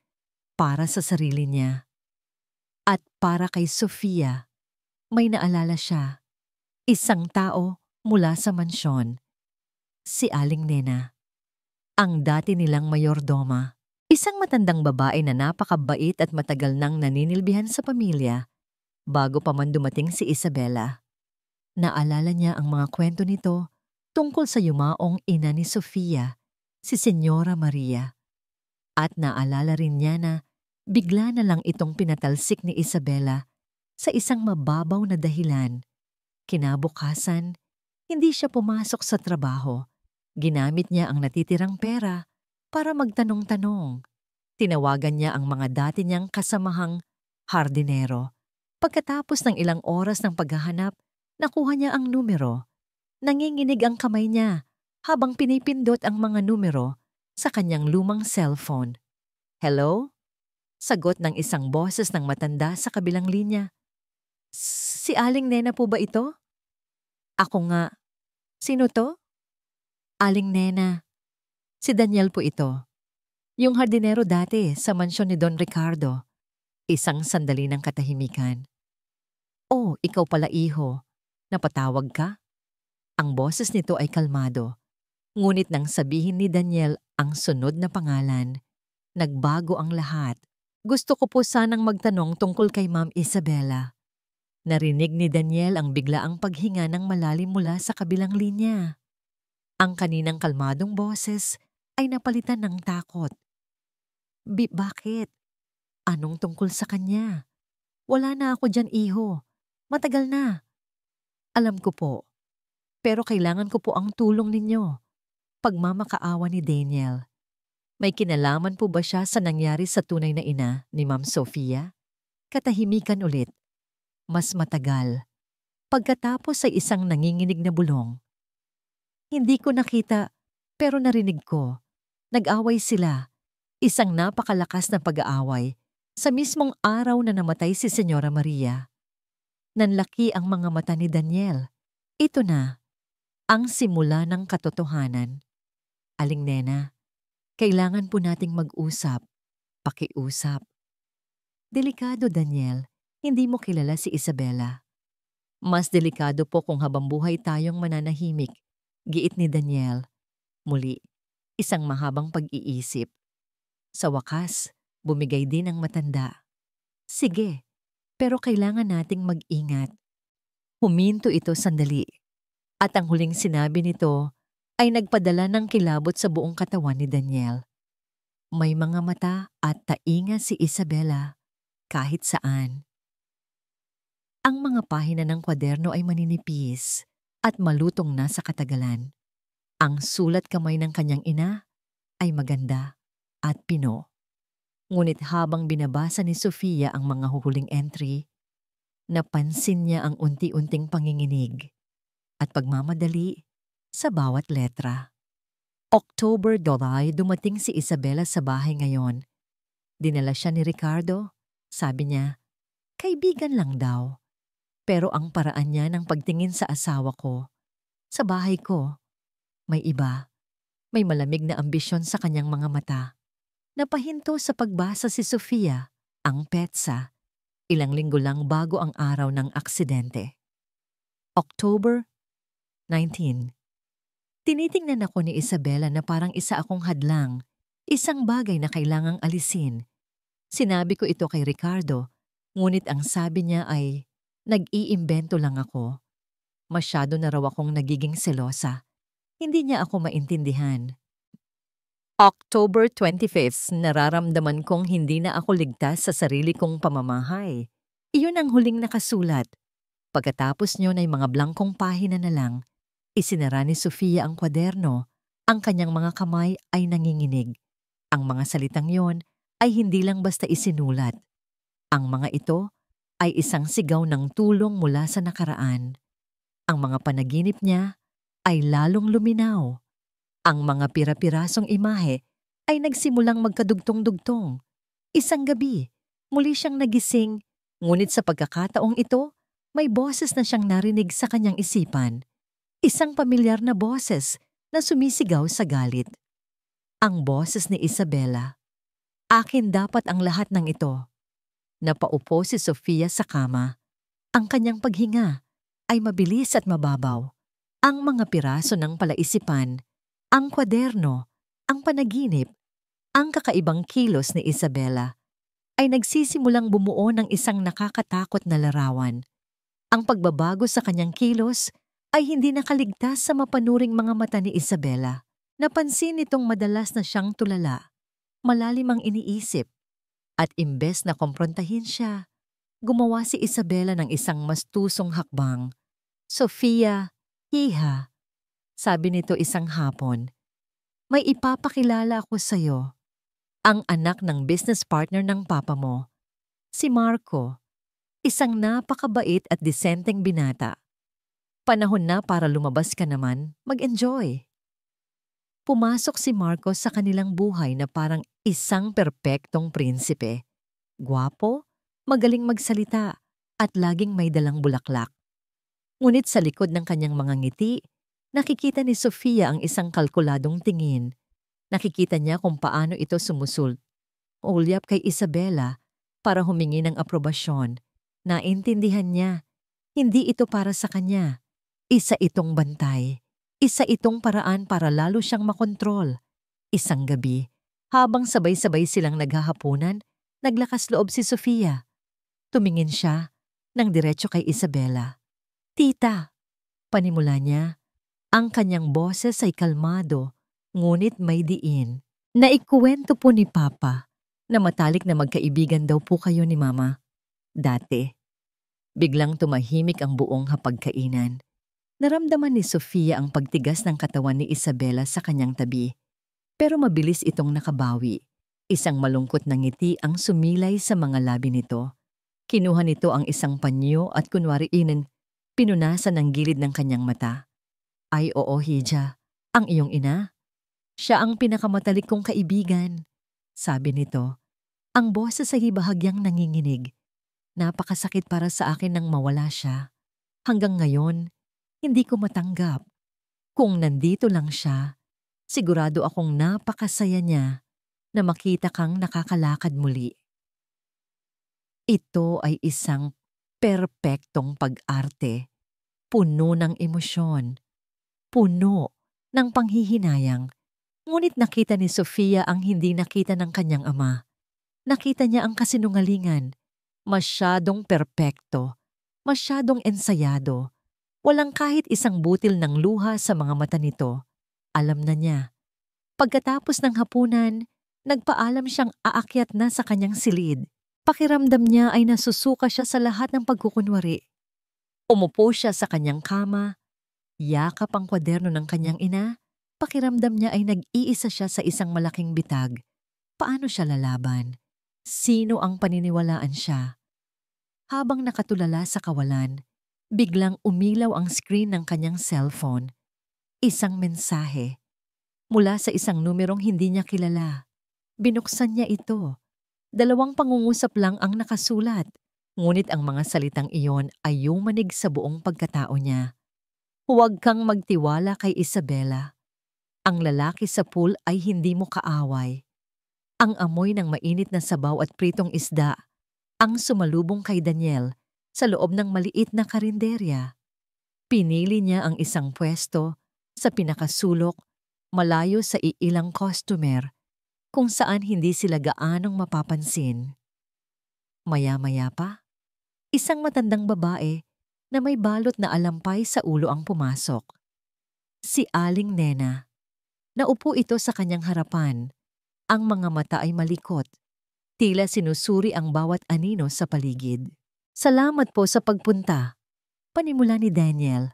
para sa sarili niya. At para kay Sofia, may naalala siya. Isang tao mula sa mansyon. Si Aling Nena. Ang dati nilang mayordoma. Isang matandang babae na napakabait at matagal nang naninilbihan sa pamilya bago pa man dumating si Isabela. Naalala niya ang mga kwento nito tungkol sa yumaong ina ni Sofia, si Senyora Maria. At naalala rin niya na bigla na lang itong pinatalsik ni Isabela sa isang mababaw na dahilan. Kinabukasan, hindi siya pumasok sa trabaho. Ginamit niya ang natitirang pera para magtanong-tanong. Tinawagan niya ang mga dati niyang kasamahang hardinero. Pagkatapos ng ilang oras ng paghahanap, nakuha niya ang numero. Nanginginig ang kamay niya habang pinipindot ang mga numero sa kanyang lumang cellphone. "Hello?" Sagot ng isang boses ng matanda sa kabilang linya. "Si Aling Nena po ba ito?" "Ako nga." "Sino to?" "Aling Nena. Si Daniel po ito. Yung hardinero dati sa mansyon ni Don Ricardo." Isang sandali ng katahimikan. "Oh, ikaw pala iho. Napatawag ka?" Ang boses nito ay kalmado. Ngunit nang sabihin ni Daniel ang sunod na pangalan, nagbago ang lahat. "Gusto ko po sanang magtanong tungkol kay Ma'am Isabela." Narinig ni Daniel ang biglaang paghinga ng malalim mula sa kabilang linya. Ang kaninang kalmadong boses ay napalitan ng takot. Bakit? Anong tungkol sa kanya? Wala na ako dyan, iho. Matagal na." "Alam ko po. Pero kailangan ko po ang tulong ninyo." Pagmamakaawa ni Daniel. "May kinalaman po ba siya sa nangyari sa tunay na ina ni Ma'am Sofia?" Katahimikan ulit. Mas matagal. Pagkatapos ay isang nanginginig na bulong. "Hindi ko nakita, pero narinig ko. Nag-away sila. Isang napakalakas na pag-aaway sa mismong araw na namatay si Senyora Maria." Nanlaki ang mga mata ni Daniel. Ito na, ang simula ng katotohanan. "Aling Nena, kailangan po nating mag-usap. Pakiusap." "Delikado, Daniel. Hindi mo kilala si Isabela." "Mas delikado po kung habang buhay tayong mananahimik," giit ni Daniel. Muli, isang mahabang pag-iisip. Sa wakas, bumigay din ang matanda. "Sige, pero kailangan nating mag-ingat." Huminto ito sandali. At ang huling sinabi nito ay nagpadala ng kilabot sa buong katawan ni Daniel. May mga mata at tainga si Isabela kahit saan. Ang mga pahina ng kwaderno ay maninipis at malutong na sa katagalan. Ang sulat kamay ng kanyang ina ay maganda at pino. Ngunit habang binabasa ni Sofia ang mga huhuling entry, napansin niya ang unti-unting panginginig at pagmamadali sa bawat letra. October 12, dumating si Isabela sa bahay ngayon. Dinala siya ni Ricardo. Sabi niya, kaibigan lang daw. Pero ang paraan niya ng pagtingin sa asawa ko, sa bahay ko, may iba. May malamig na ambisyon sa kanyang mga mata. Napahinto sa pagbasa si Sofia, ang petsa, ilang linggo lang bago ang araw ng aksidente. October 19. Tinitingnan ako ni Isabela na parang isa akong hadlang, isang bagay na kailangang alisin. Sinabi ko ito kay Ricardo, ngunit ang sabi niya ay, nag-iimbento lang ako. Masyado na raw akong nagiging selosa. Hindi niya ako maintindihan. October 25, nararamdaman kong hindi na ako ligtas sa sarili kong pamamahay. Iyon ang huling nakasulat. Pagkatapos niyon ay mga blankong pahina na lang. Isinara ni Sofia ang kwaderno. Ang kanyang mga kamay ay nanginginig. Ang mga salitang yon ay hindi lang basta isinulat. Ang mga ito ay isang sigaw ng tulong mula sa nakaraan. Ang mga panaginip niya ay lalong luminaw. Ang mga pira-pirasong imahe ay nagsimulang magkadugtong-dugtong. Isang gabi, muli siyang nagising, ngunit sa pagkakataong ito, may boses na siyang narinig sa kanyang isipan. Isang pamilyar na boses na sumisigaw sa galit. Ang boses ni Isabela. Akin dapat ang lahat ng ito. Napaupo si Sofia sa kama. Ang kanyang paghinga ay mabilis at mababaw. Ang mga piraso ng palaisipan, ang kwaderno, ang panaginip, ang kakaibang kilos ni Isabela ay nagsisimulang bumuo ng isang nakakatakot na larawan. Ang pagbabago sa kanyang kilos ay hindi nakaligtas sa mapanuring mga mata ni Isabela. Napansin nitong madalas na siyang tulala, malalim ang iniisip, at imbes na komprontahin siya, gumawa si Isabela ng isang mastusong hakbang. "Sofia, iha," sabi nito isang hapon, "may ipapakilala ako sa'yo. Ang anak ng business partner ng papa mo, si Marco, isang napakabait at disenteng binata. Panahon na para lumabas ka naman, mag-enjoy." Pumasok si Marco sa kanilang buhay na parang isang perpektong prinsipe. Gwapo, magaling magsalita, at laging may dalang bulaklak. Ngunit sa likod ng kanyang mga ngiti, nakikita ni Sofia ang isang kalkuladong tingin. Nakikita niya kung paano ito ulyap kay Isabela para humingi ng aprobasyon. Naintindihan niya, hindi ito para sa kanya. Isa itong bantay. Isa itong paraan para lalo siyang makontrol. Isang gabi, habang sabay-sabay silang naghahapunan, naglakas loob si Sofia. Tumingin siya ng diretso kay Isabela. "Tita," panimula niya. Ang kanyang boses ay kalmado, ngunit may diin. "Naikuwento po ni Papa na matalik na magkaibigan daw po kayo ni Mama dati." Biglang tumahimik ang buong hapagkainan. Naramdaman ni Sofia ang pagtigas ng katawan ni Isabela sa kanyang tabi. Pero mabilis itong nakabawi. Isang malungkot na ngiti ang sumilay sa mga labi nito. Kinuha nito ang isang panyo at kunwari pinunasan ng gilid ng kanyang mata. "Ay oo, Hija, ang iyong ina. Siya ang pinakamatalik kong kaibigan," sabi nito. Ang boses ay bahagyang nanginginig. "Napakasakit para sa akin nang mawala siya. Hanggang ngayon, hindi ko matanggap. Kung nandito lang siya, sigurado akong napakasaya niya na makita kang nakakalakad muli." Ito ay isang perpektong pag-arte, puno ng emosyon, puno ng panghihinayang. Ngunit nakita ni Sofia ang hindi nakita ng kanyang ama. Nakita niya ang kasinungalingan. Masyadong perpekto, masyadong ensayado. Walang kahit isang butil ng luha sa mga mata nito. Alam na niya. Pagkatapos ng hapunan, nagpaalam siyang aakyat na sa kanyang silid. Pakiramdam niya ay nasusuka siya sa lahat ng pagkukunwari. Umupo siya sa kanyang kama, yakap ang kwaderno ng kanyang ina. Pakiramdam niya ay nag-iisa siya sa isang malaking bitag. Paano siya lalaban? Sino ang paniniwalaan siya? Habang nakatulala sa kawalan, biglang umilaw ang screen ng kanyang cellphone. Isang mensahe. Mula sa isang numerong hindi niya kilala. Binuksan niya ito. 2 pangungusap lang ang nakasulat. Ngunit ang mga salitang iyon ay yumanig sa buong pagkatao niya. "Huwag kang magtiwala kay Isabela. Ang lalaki sa pool ay hindi mo kaaway." Ang amoy ng mainit na sabaw at pritong isda ang sumalubong kay Daniel sa loob ng maliit na karinderya. Pinili niya ang isang pwesto sa pinakasulok, malayo sa iilang customer, kung saan hindi sila gaanong mapapansin. Maya-maya pa, isang matandang babae na may balot na alampay sa ulo ang pumasok. Si Aling Nena. Naupo ito sa kanyang harapan. Ang mga mata ay malikot. Tila sinusuri ang bawat anino sa paligid. "Salamat po sa pagpunta," panimula ni Daniel.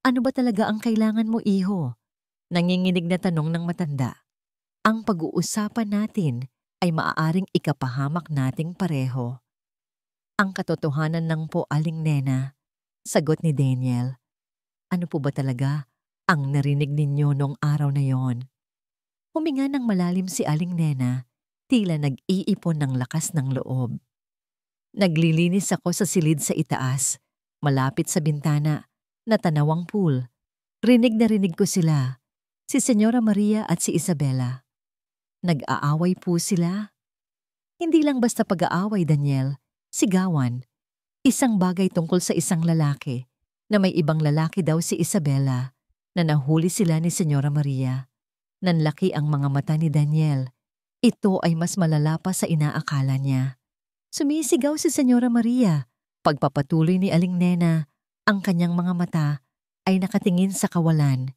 "Ano ba talaga ang kailangan mo, iho?" Nanginginig na tanong ng matanda. "Ang pag-uusapan natin ay maaaring ikapahamak nating pareho." "Ang katotohanan lang po, Aling Nena," sagot ni Daniel. "Ano po ba talaga ang narinig ninyo noong araw na yon?" Huminga ng malalim si Aling Nena, tila nag-iipon ng lakas ng loob. "Naglilinis ako sa silid sa itaas, malapit sa bintana, na tanawang pool. Rinig na rinig ko sila, si Senyora Maria at si Isabela. Nag-aaway po sila. Hindi lang basta pag-aaway, Daniel, sigawan. Isang bagay tungkol sa isang lalaki, na may ibang lalaki daw si Isabela, na nahuli sila ni Senyora Maria." Nanlaki ang mga mata ni Daniel. Ito ay mas malala pa sa inaakala niya. Sumisigaw si Senyora Maria Pagpapatuloy ni Aling Nena, ang kanyang mga mata ay nakatingin sa kawalan.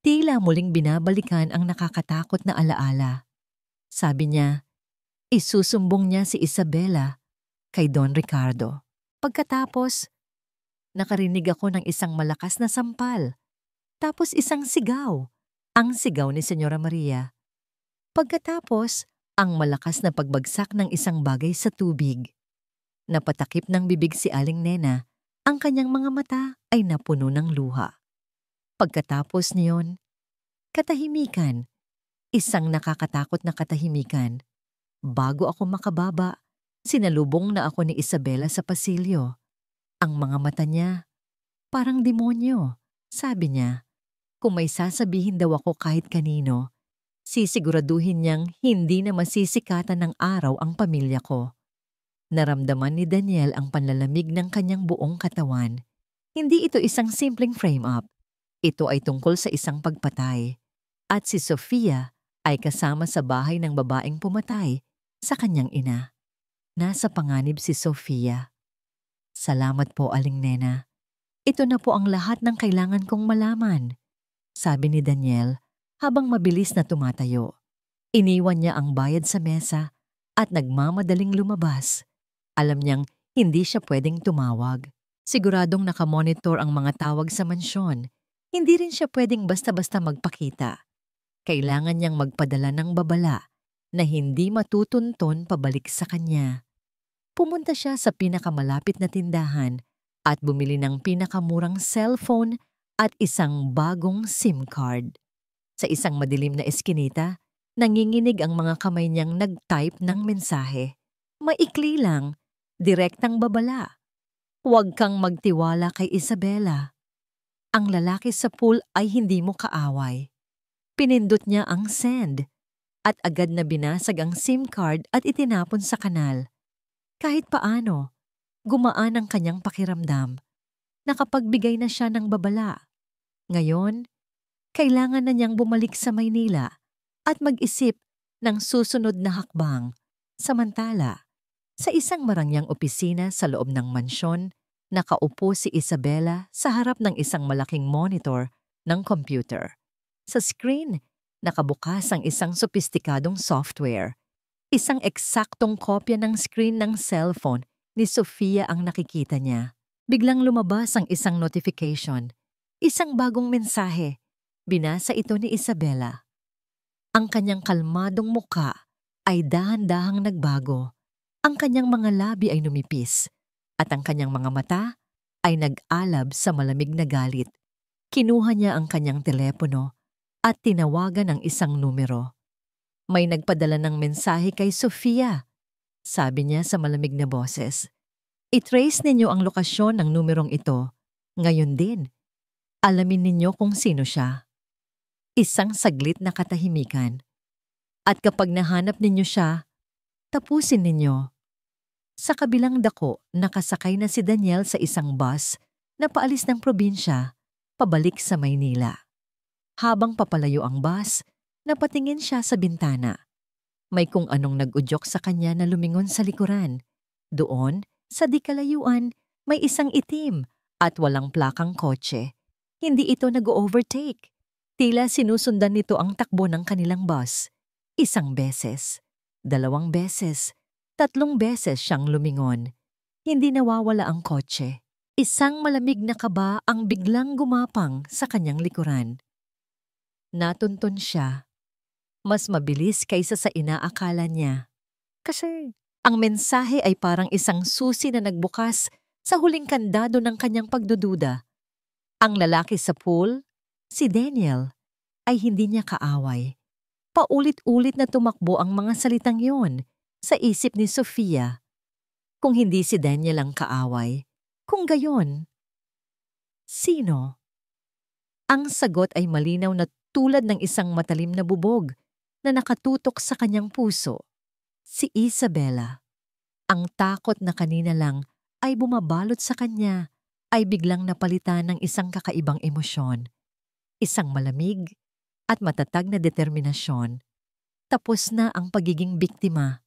Tila muling binabalikan ang nakakatakot na alaala. Sabi niya, isusumbong niya si Isabela kay Don Ricardo. Pagkatapos, nakarinig ako ng isang malakas na sampal. Tapos isang sigaw, ang sigaw ni Senyora Maria. Pagkatapos, ang malakas na pagbagsak ng isang bagay sa tubig. Napatakip ng bibig si Aling Nena, ang kanyang mga mata ay napuno ng luha. Pagkatapos niyon, katahimikan, isang nakakatakot na katahimikan. Bago ako makababa, sinalubong na ako ni Isabela sa pasilyo. Ang mga mata niya, parang demonyo. Sabi niya, kung may sasabihin daw ako kahit kanino, sisiguraduhin niyang hindi na masisikatan ng araw ang pamilya ko. Naramdaman ni Daniel ang panlalamig ng kanyang buong katawan. Hindi ito isang simpleng frame-up. Ito ay tungkol sa isang pagpatay. At si Sofia ay kasama sa bahay ng babaeng pumatay sa kanyang ina. Nasa panganib si Sofia. Salamat po, Aling Nena. Ito na po ang lahat ng kailangan kong malaman, sabi ni Daniel habang mabilis na tumatayo. Iniwan niya ang bayad sa mesa at nagmamadaling lumabas. Alam niyang hindi siya pwedeng tumawag. Siguradong nakamonitor ang mga tawag sa mansyon. Hindi rin siya pwedeng basta-basta magpakita. Kailangan niyang magpadala ng babala na hindi matutunton pabalik sa kanya. Pumunta siya sa pinakamalapit na tindahan at bumili ng pinakamurang cellphone at isang bagong SIM card. Sa isang madilim na eskinita, nanginginig ang mga kamay niyang nag-type ng mensahe. Maikli lang, direktang babala. Huwag kang magtiwala kay Isabela. Ang lalaki sa pool ay hindi mo kaaway. Pinindot niya ang send at agad na binasag ang SIM card at itinapon sa kanal. Kahit paano, gumaan ang kanyang pakiramdam. Nakapagbigay na siya ng babala. Ngayon, kailangan na niyang bumalik sa Maynila at mag-isip ng susunod na hakbang. Samantala, sa isang marangyang opisina sa loob ng mansyon, nakaupo si Isabela sa harap ng isang malaking monitor ng computer. Sa screen, nakabukas ang isang sopistikadong software. Isang eksaktong kopya ng screen ng cellphone ni Sofia ang nakikita niya. Biglang lumabas ang isang notification. Isang bagong mensahe. Binasa ito ni Isabela. Ang kanyang kalmadong muka ay dahan-dahang nagbago. Ang kanyang mga labi ay numipis. At ang kanyang mga mata ay nag-alab sa malamig na galit. Kinuha niya ang kanyang telepono at tinawagan ang isang numero. May nagpadala ng mensahe kay Sofia. Sabi niya sa malamig na boses. I-trace ninyo ang lokasyon ng numerong ito. Ngayon din. Alamin ninyo kung sino siya. Isang saglit na katahimikan. At kapag nahanap ninyo siya, tapusin ninyo. Sa kabilang dako, nakasakay na si Daniel sa isang bus na paalis ng probinsya, pabalik sa Maynila. Habang papalayo ang bus, napatingin siya sa bintana. May kung anong nag-udyok sa kanya na lumingon sa likuran. Doon, sa di kalayuan, may isang itim at walang plakang kotse. Hindi ito nag-overtake. Tila sinusundan nito ang takbo ng kanilang bus. Isang beses, 2 beses, 3 beses siyang lumingon. Hindi nawawala ang kotse. Isang malamig na kaba ang biglang gumapang sa kanyang likuran. Natuntun siya. Mas mabilis kaysa sa inaakala niya. Kasi ang mensahe ay parang isang susi na nagbukas sa huling kandado ng kanyang pagdududa. Ang lalaki sa pool, si Daniel, ay hindi niya kaaway. Paulit-ulit na tumakbo ang mga salitang yon sa isip ni Sofia. Kung hindi si Daniel ang kaaway, kung gayon, sino? Ang sagot ay malinaw na tulad ng isang matalim na bubog na nakatutok sa kanyang puso. Si Isabela. Ang takot na kanina lang ay bumabalot sa kanya ay biglang napalitan ng isang kakaibang emosyon. Isang malamig at matatag na determinasyon. Tapos na ang pagiging biktima.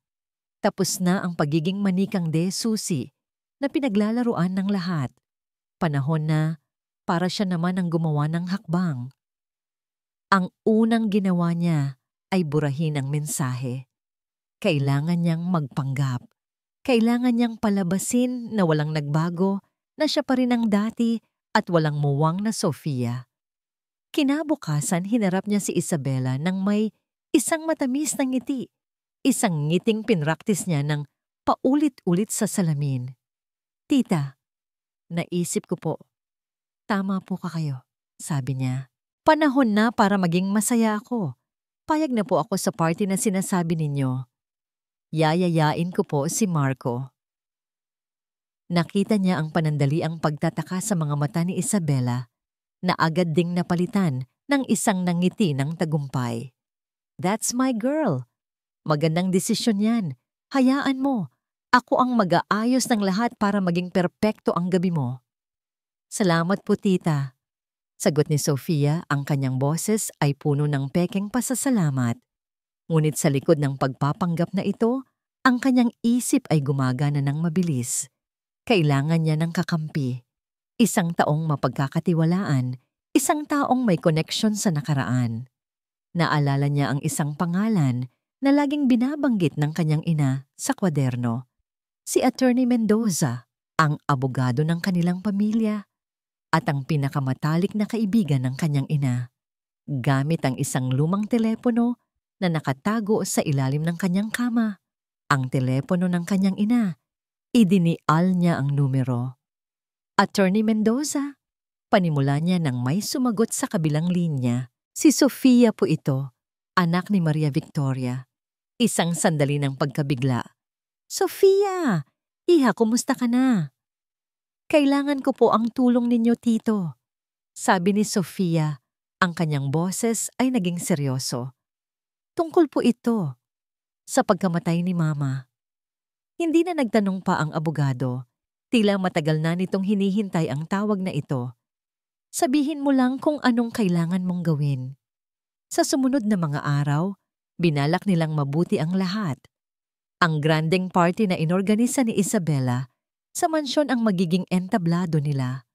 Tapos na ang pagiging manikang de susi. na pinaglalaruan ng lahat. Panahon na para siya naman ang gumawa ng hakbang. Ang unang ginawa niya ay burahin ang mensahe. Kailangan niyang magpanggap. Kailangan niyang palabasin na walang nagbago, na siya pa rin ang dati at walang muwang na Sofia. Kinabukasan, hinarap niya si Isabela nang may isang matamis na ngiti. Isang ngiting pinraktis niya ng paulit-ulit sa salamin. "Tita, naisip ko po. Tama po kayo," sabi niya. "Panahon na para maging masaya ako. Payag na po ako sa party na sinasabi ninyo. Yayayain ko po si Marco." Nakita niya ang panandaliang pagtataka sa mga mata ni Isabela na agad ding napalitan ng isang nangiti ng tagumpay. "That's my girl. Magandang desisyon yan. Hayaan mo. Ako ang mag-aayos ng lahat para maging perpekto ang gabi mo." "Salamat po, tita." Sagot ni Sofia, ang kanyang boses ay puno ng pekeng pasasalamat. Ngunit sa likod ng pagpapanggap na ito, ang kanyang isip ay gumagana ng mabilis. Kailangan niya ng kakampi. Isang taong mapagkakatiwalaan, isang taong may koneksyon sa nakaraan. Naalala niya ang isang pangalan na laging binabanggit ng kanyang ina sa kwaderno. Si Attorney Mendoza, ang abogado ng kanilang pamilya at ang pinakamatalik na kaibigan ng kanyang ina. Gamit ang isang lumang telepono na nakatago sa ilalim ng kanyang kama, ang telepono ng kanyang ina, idinial niya ang numero. "Attorney Mendoza," panimula niya nang may sumagot sa kabilang linya. Si Sofia po ito, anak ni Maria Victoria. Isang sandali ng pagkabigla. "Sofia! Iha, kumusta ka na?" "Kailangan ko po ang tulong ninyo, tito," sabi ni Sofia. Ang kanyang boses ay naging seryoso. "Tungkol po ito sa pagkamatay ni Mama." Hindi na nagtanong pa ang abogado. Tila matagal na nitong hinihintay ang tawag na ito. "Sabihin mo lang kung anong kailangan mong gawin." Sa sumunod na mga araw, binalak nilang mabuti ang lahat. Ang grandeng party na inorganisa ni Isabela sa mansyon ang magiging entablado nila.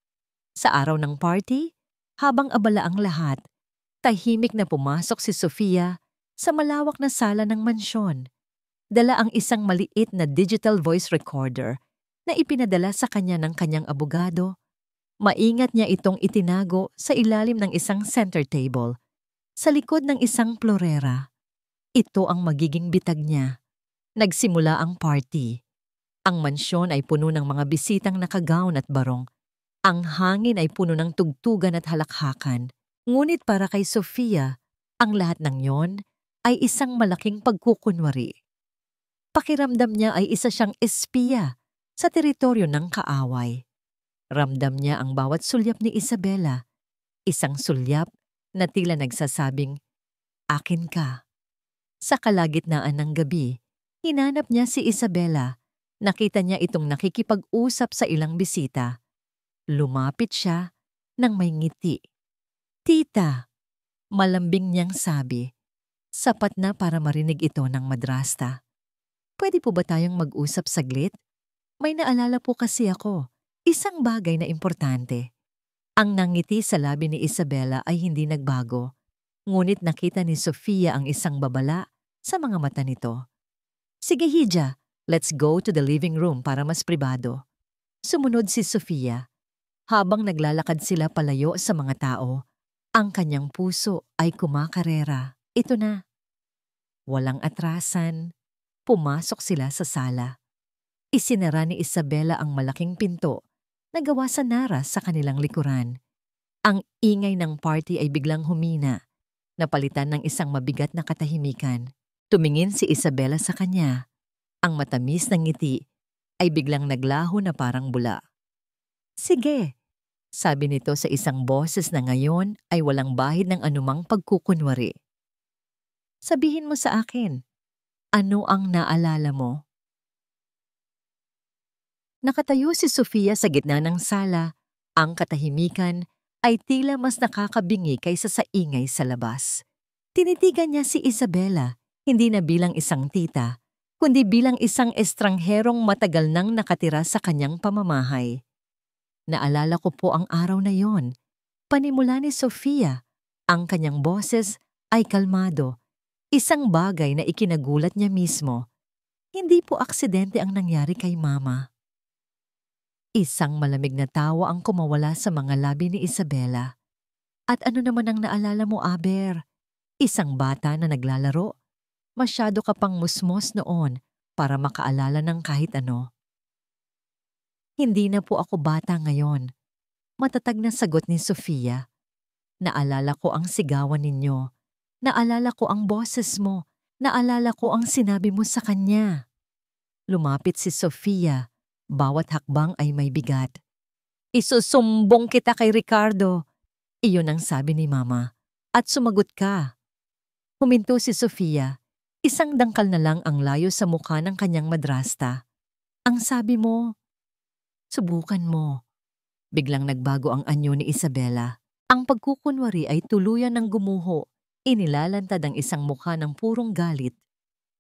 Sa araw ng party, habang abala ang lahat, tahimik na pumasok si Sofia sa malawak na sala ng mansyon. Dala ang isang maliit na digital voice recorder na ipinadala sa kanya ng kanyang abogado. Maingat niya itong itinago sa ilalim ng isang center table, sa likod ng isang plorera. Ito ang magiging bitag niya. Nagsimula ang party. Ang mansyon ay puno ng mga bisitang nakagawn at barong. Ang hangin ay puno ng tugtugan at halakhakan. Ngunit para kay Sofia, ang lahat ng yon ay isang malaking pagkukunwari. Pakiramdam niya ay isa siyang espiya sa teritoryo ng kaaway. Ramdam niya ang bawat sulyap ni Isabela. Isang sulyap na tila nagsasabing, "Akin ka." Sa kalagitnaan ng gabi, hinanap niya si Isabela. Nakita niya itong nakikipag-usap sa ilang bisita. Lumapit siya nang may ngiti. "Tita," malambing niyang sabi. Sapat na para marinig ito ng madrasta. "Pwede po ba tayong mag-usap saglit? May naalala po kasi ako. Isang bagay na importante." Ang nangiti sa labi ni Isabela ay hindi nagbago. Ngunit nakita ni Sofia ang isang babala sa mga mata nito. "Sige, Hija, let's go to the living room para mas pribado." Sumunod si Sofia. Habang naglalakad sila palayo sa mga tao, ang kanyang puso ay kumakarera. Ito na. Walang atrasan. Pumasok sila sa sala. Isinara ni Isabela ang malaking pinto na gawa sa nara sa kanilang likuran. Ang ingay ng party ay biglang humina, napalitan ng isang mabigat na katahimikan. Tumingin si Isabela sa kanya. Ang matamis na ngiti ay biglang naglaho na parang bula. "Sige," sabi nito sa isang boses na ngayon ay walang bahid ng anumang pagkukunwari. "Sabihin mo sa akin, ano ang naalala mo?" Nakatayo si Sofia sa gitna ng sala. Ang katahimikan ay tila mas nakakabingi kaysa sa ingay sa labas. Tinitigan niya si Isabela, hindi na bilang isang tita, kundi bilang isang estrangherong matagal nang nakatira sa kanyang pamamahay. Naalala ko po ang araw na yon. Panimula ni Sofia, ang kanyang boses ay kalmado, isang bagay na ikinagulat niya mismo. Hindi po aksidente ang nangyari kay Mama. Isang malamig na tawa ang kumawala sa mga labi ni Isabela. At ano naman ang naalala mo, Aber? Isang bata na naglalaro? Masyado ka pang musmos noon para makaalala ng kahit ano. Hindi na po ako bata ngayon. Matatag na sagot ni Sofia. Naalala ko ang sigawan ninyo. Naalala ko ang boses mo. Naalala ko ang sinabi mo sa kanya. Lumapit si Sofia. Bawat hakbang ay may bigat. Isusumbong kita kay Ricardo. Iyon ang sabi ni Mama. At sumagot ka. Huminto si Sofia. Isang dangkal na lang ang layo sa mukha ng kanyang madrasta. Ang sabi mo, subukan mo. Biglang nagbago ang anyo ni Isabela. Ang pagkukunwari ay tuluyan ng gumuho. Inilalantad ang isang mukha ng purong galit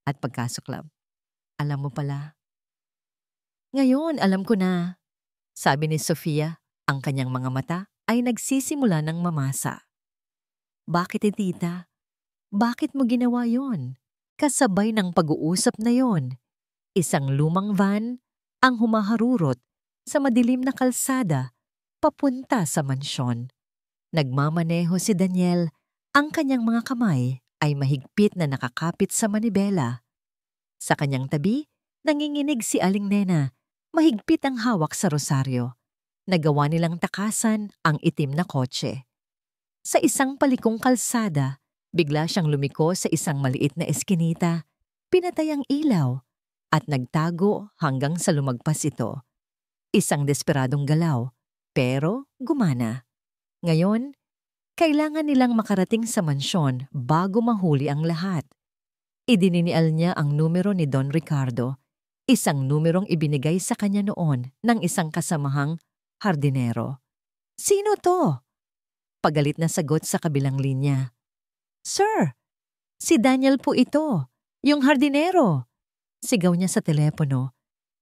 at pagkasuklab. Alam mo pala. Ngayon, alam ko na. Sabi ni Sofia, ang kanyang mga mata ay nagsisimula ng mamasa. Bakit tita? Bakit mo ginawa yon? Kasabay ng pag-uusap na yon. Isang lumang van ang humaharurot sa madilim na kalsada papunta sa mansyon. Nagmamaneho si Daniel, ang kanyang mga kamay ay mahigpit na nakakapit sa manibela. Sa kanyang tabi, nanginginig si Aling Nena, mahigpit ang hawak sa rosaryo. Nagawa nilang takasan ang itim na kotse. Sa isang palikong kalsada, bigla siyang lumiko sa isang maliit na eskinita, pinatay ang ilaw, at nagtago hanggang sa lumagpas ito. Isang desperadong galaw, pero gumana. Ngayon, kailangan nilang makarating sa mansyon bago mahuli ang lahat. Idininial niya ang numero ni Don Ricardo, isang numerong ibinigay sa kanya noon ng isang kasamahang hardinero. Sino to? Pagalit na sagot sa kabilang linya. Sir, si Daniel po ito, yung hardinero. Sigaw niya sa telepono,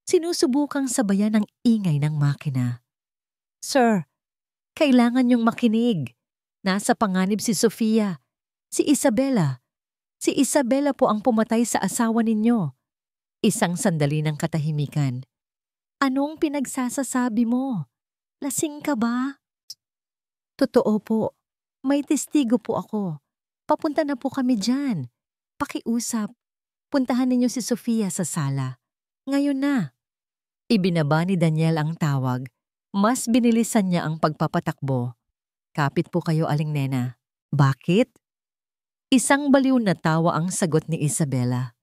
sinusubukang sabayan ang ingay ng makina. Sir, kailangan niyong makinig. Nasa panganib si Sofia, si Isabela. Si Isabela po ang pumatay sa asawa ninyo. Isang sandali ng katahimikan. Anong pinagsasasabi mo? Lasing ka ba? Totoo po. May testigo po ako. Papunta na po kami dyan. Pakiusap. Puntahan ninyo si Sofia sa sala. Ngayon na. Ibinaba ni Daniel ang tawag. Mas binilisan niya ang pagpapatakbo. Kapit po kayo, Aling Nena. Bakit? Isang baliw na tawa ang sagot ni Isabela.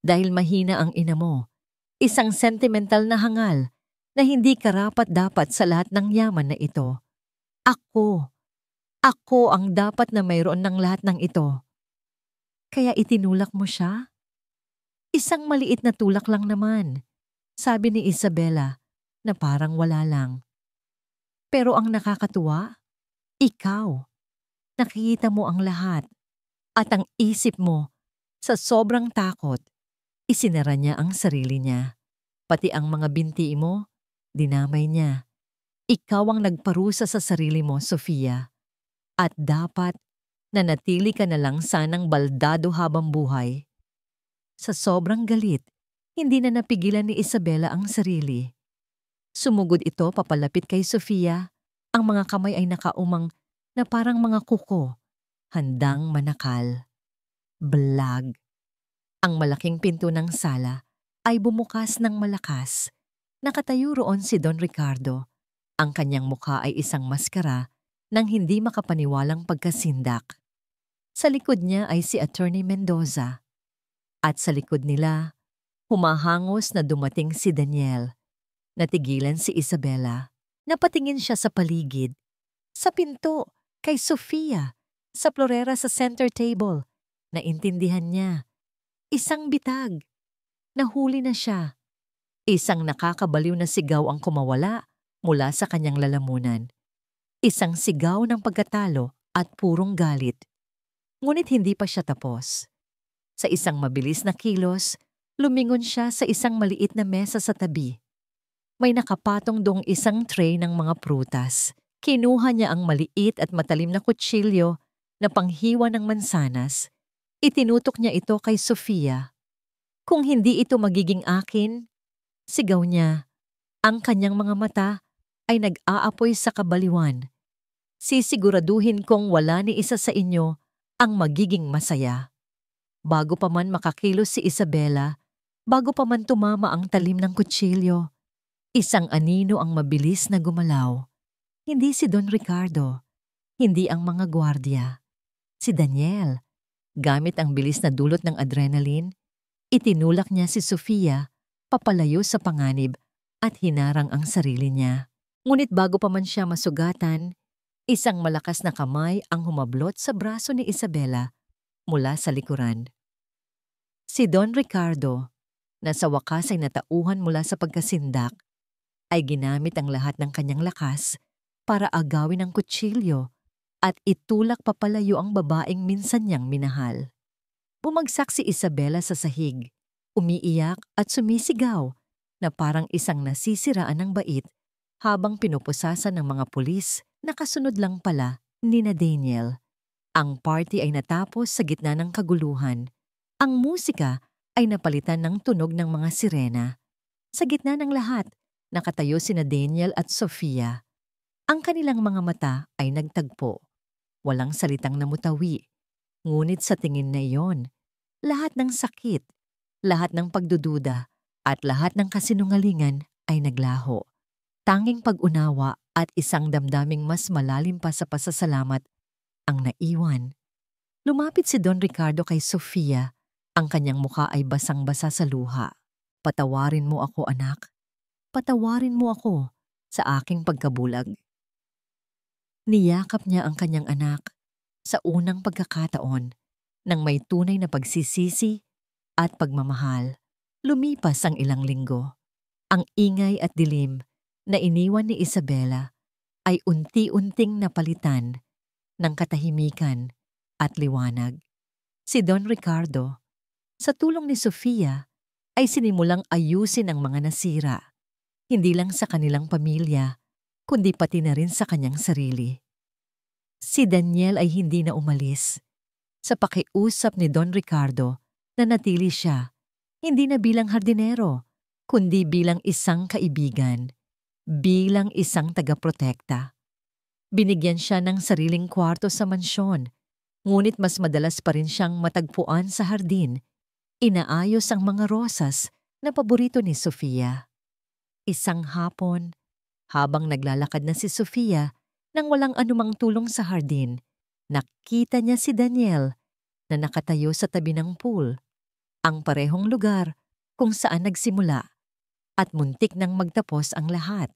Dahil mahina ang ina mo. Isang sentimental na hangal na hindi karapat-dapat sa lahat ng yaman na ito. Ako ang dapat na mayroon ng lahat ng ito. Kaya itinulak mo siya? Isang maliit na tulak lang naman, sabi ni Isabela na parang wala lang. Pero ang nakakatuwa, ikaw. Nakikita mo ang lahat at ang isip mo, sa sobrang takot, isinara niya ang sarili niya. Pati ang mga binti mo, dinamay niya. Ikaw ang nagparusa sa sarili mo, Sofia. At dapat nanatili ka na lang sanang baldado habang buhay. Sa sobrang galit, hindi na napigilan ni Isabela ang sarili. Sumugod ito papalapit kay Sofia. Ang mga kamay ay nakaumang na parang mga kuko, handang manakal. Blag. Ang malaking pinto ng sala ay bumukas ng malakas. Nakatayo roon si Don Ricardo. Ang kanyang mukha ay isang maskara ng hindi makapaniwalang pagkasindak. Sa likod niya ay si Attorney Mendoza. At sa likod nila, humahangos na dumating si Daniel. Natigilan si Isabela. Napatingin siya sa paligid. Sa pinto, kay Sofia, sa florera sa center table. Naintindihan niya. Isang bitag. Nahuli na siya. Isang nakakabaliw na sigaw ang kumawala mula sa kanyang lalamunan. Isang sigaw ng pagkatalo at purong galit. Ngunit hindi pa siya tapos. Sa isang mabilis na kilos, Lumingon siya sa isang maliit na mesa sa tabi. May nakapatong doong isang tray ng mga prutas. Kinuha niya ang maliit at matalim na kutsilyo na panghiwa ng mansanas. Itinutok niya ito kay Sofia. Kung hindi ito magiging akin, sigaw niya. Ang kanyang mga mata ay nag-aapoy sa kabaliwan. Sisiguraduhin kong wala ni isa sa inyo ang magiging masaya. Bago pa man makakilos si Isabela, bago pa man tumama ang talim ng kutsilyo, isang anino ang mabilis na gumalaw. Hindi si Don Ricardo, hindi ang mga gwardiya. Si Daniel, gamit ang bilis na dulot ng adrenaline, itinulak niya si Sofia papalayo sa panganib at hinarang ang sarili niya. Ngunit bago pa man siya masugatan, isang malakas na kamay ang humablot sa braso ni Isabela mula sa likuran. Si Don Ricardo, na sa wakas ay natauhan mula sa pagkasindak, ay ginamit ang lahat ng kanyang lakas para agawin ang kutsilyo at itulak papalayo ang babaeng minsan niyang minahal. Bumagsak si Isabela sa sahig, umiiyak at sumisigaw na parang isang nasisiraan ng bait habang pinupusasan ng mga pulis na kasunod lang pala ni na Daniel. Ang party ay natapos sa gitna ng kaguluhan. Ang musika ay napalitan ng tunog ng mga sirena. Sa gitna ng lahat, nakatayo sina Daniel at Sofia. Ang kanilang mga mata ay nagtagpo. Walang salitang namutawi. Ngunit sa tingin na iyon, lahat ng sakit, lahat ng pagdududa, at lahat ng kasinungalingan ay naglaho. Tanging pag-unawa at isang damdaming mas malalim pa sa pasasalamat ang naiwan. Lumapit si Don Ricardo kay Sofia. Ang kanyang muka ay basang-basa sa luha. Patawarin mo ako, anak. Patawarin mo ako sa aking pagkabulag. Niyakap niya ang kanyang anak sa unang pagkakataon nang may tunay na pagsisisi at pagmamahal. Lumipas ang ilang linggo. Ang ingay at dilim na iniwan ni Isabela ay unti-unting napalitan ng katahimikan at liwanag. Si Don Ricardo, sa tulong ni Sofia, ay sinimulang ayusin ang mga nasira, hindi lang sa kanilang pamilya, kundi pati na rin sa kanyang sarili. Si Daniel ay hindi na umalis. Sa pakiusap ni Don Ricardo, nanatili siya, hindi na bilang hardinero, kundi bilang isang kaibigan, bilang isang tagaprotekta. Binigyan siya ng sariling kwarto sa mansyon, ngunit mas madalas pa rin siyang matagpuan sa hardin. Inaayos ang mga rosas na paborito ni Sofia. Isang hapon, habang naglalakad na si Sofia nang walang anumang tulong sa hardin, nakita niya si Daniel na nakatayo sa tabi ng pool, ang parehong lugar kung saan nagsimula, at muntik nang magtapos ang lahat.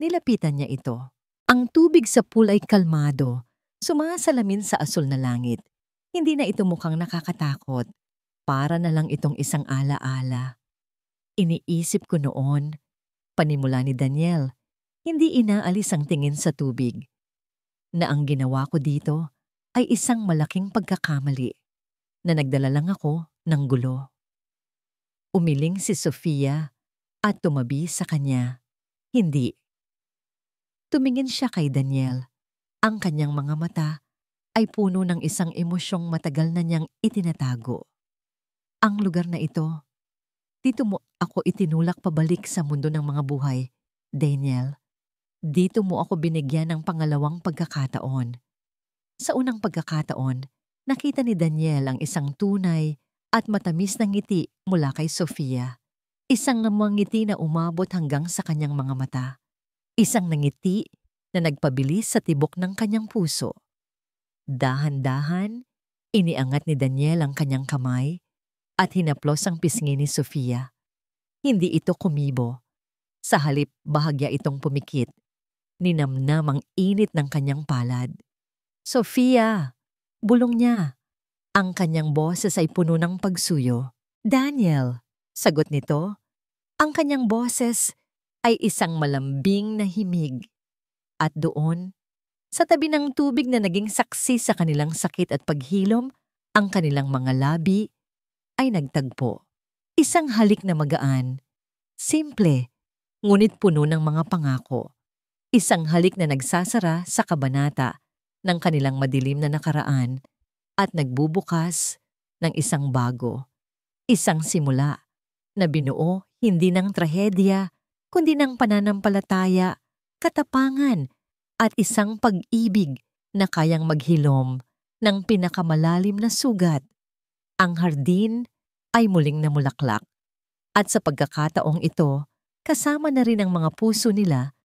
Nilapitan niya ito. Ang tubig sa pool ay kalmado, sumasalamin sa asul na langit. Hindi na ito mukhang nakakatakot. Para na lang itong isang ala-ala. Iniisip ko noon, panimula ni Daniel, hindi inaalis ang tingin sa tubig, na ang ginawa ko dito ay isang malaking pagkakamali, na nagdala lang ako ng gulo. Umiling si Sofia at tumabi sa kanya. Hindi. Tumingin siya kay Daniel. Ang kanyang mga mata ay puno ng isang emosyong matagal na niyang itinatago. Ang lugar na ito, dito mo ako itinulak pabalik sa mundo ng mga buhay, Daniel. Dito mo ako binigyan ng pangalawang pagkakataon. Sa unang pagkakataon, nakita ni Daniel ang isang tunay at matamis na ngiti mula kay Sofia. Isang namang ngiti na umabot hanggang sa kanyang mga mata. Isang nangiti na nagpabilis sa tibok ng kanyang puso. Dahan-dahan, iniangat ni Daniel ang kanyang kamay at hinaplos ang pisngi ni Sofia. Hindi ito kumibo. Sa halip, bahagya itong pumikit. Ninamnam ang init ng kanyang palad. Sofia! Bulong niya. Ang kanyang boses ay puno ng pagsuyo. Daniel! Sagot nito. Ang kanyang boses ay isang malambing na himig. At doon, sa tabi ng tubig na naging saksi sa kanilang sakit at paghilom, ang kanilang mga labi ay nagtagpo. Isang halik na magaan, simple, ngunit puno ng mga pangako. Isang halik na nagsasara sa kabanata ng kanilang madilim na nakaraan at nagbubukas ng isang bago. Isang simula na binuo hindi ng trahedya, kundi ng pananampalataya, katapangan, at isang pag-ibig na kayang maghilom ng pinakamalalim na sugat. Ang hardin ay muling namulaklak, at sa pagkakataong ito, kasama na rin ang mga puso nila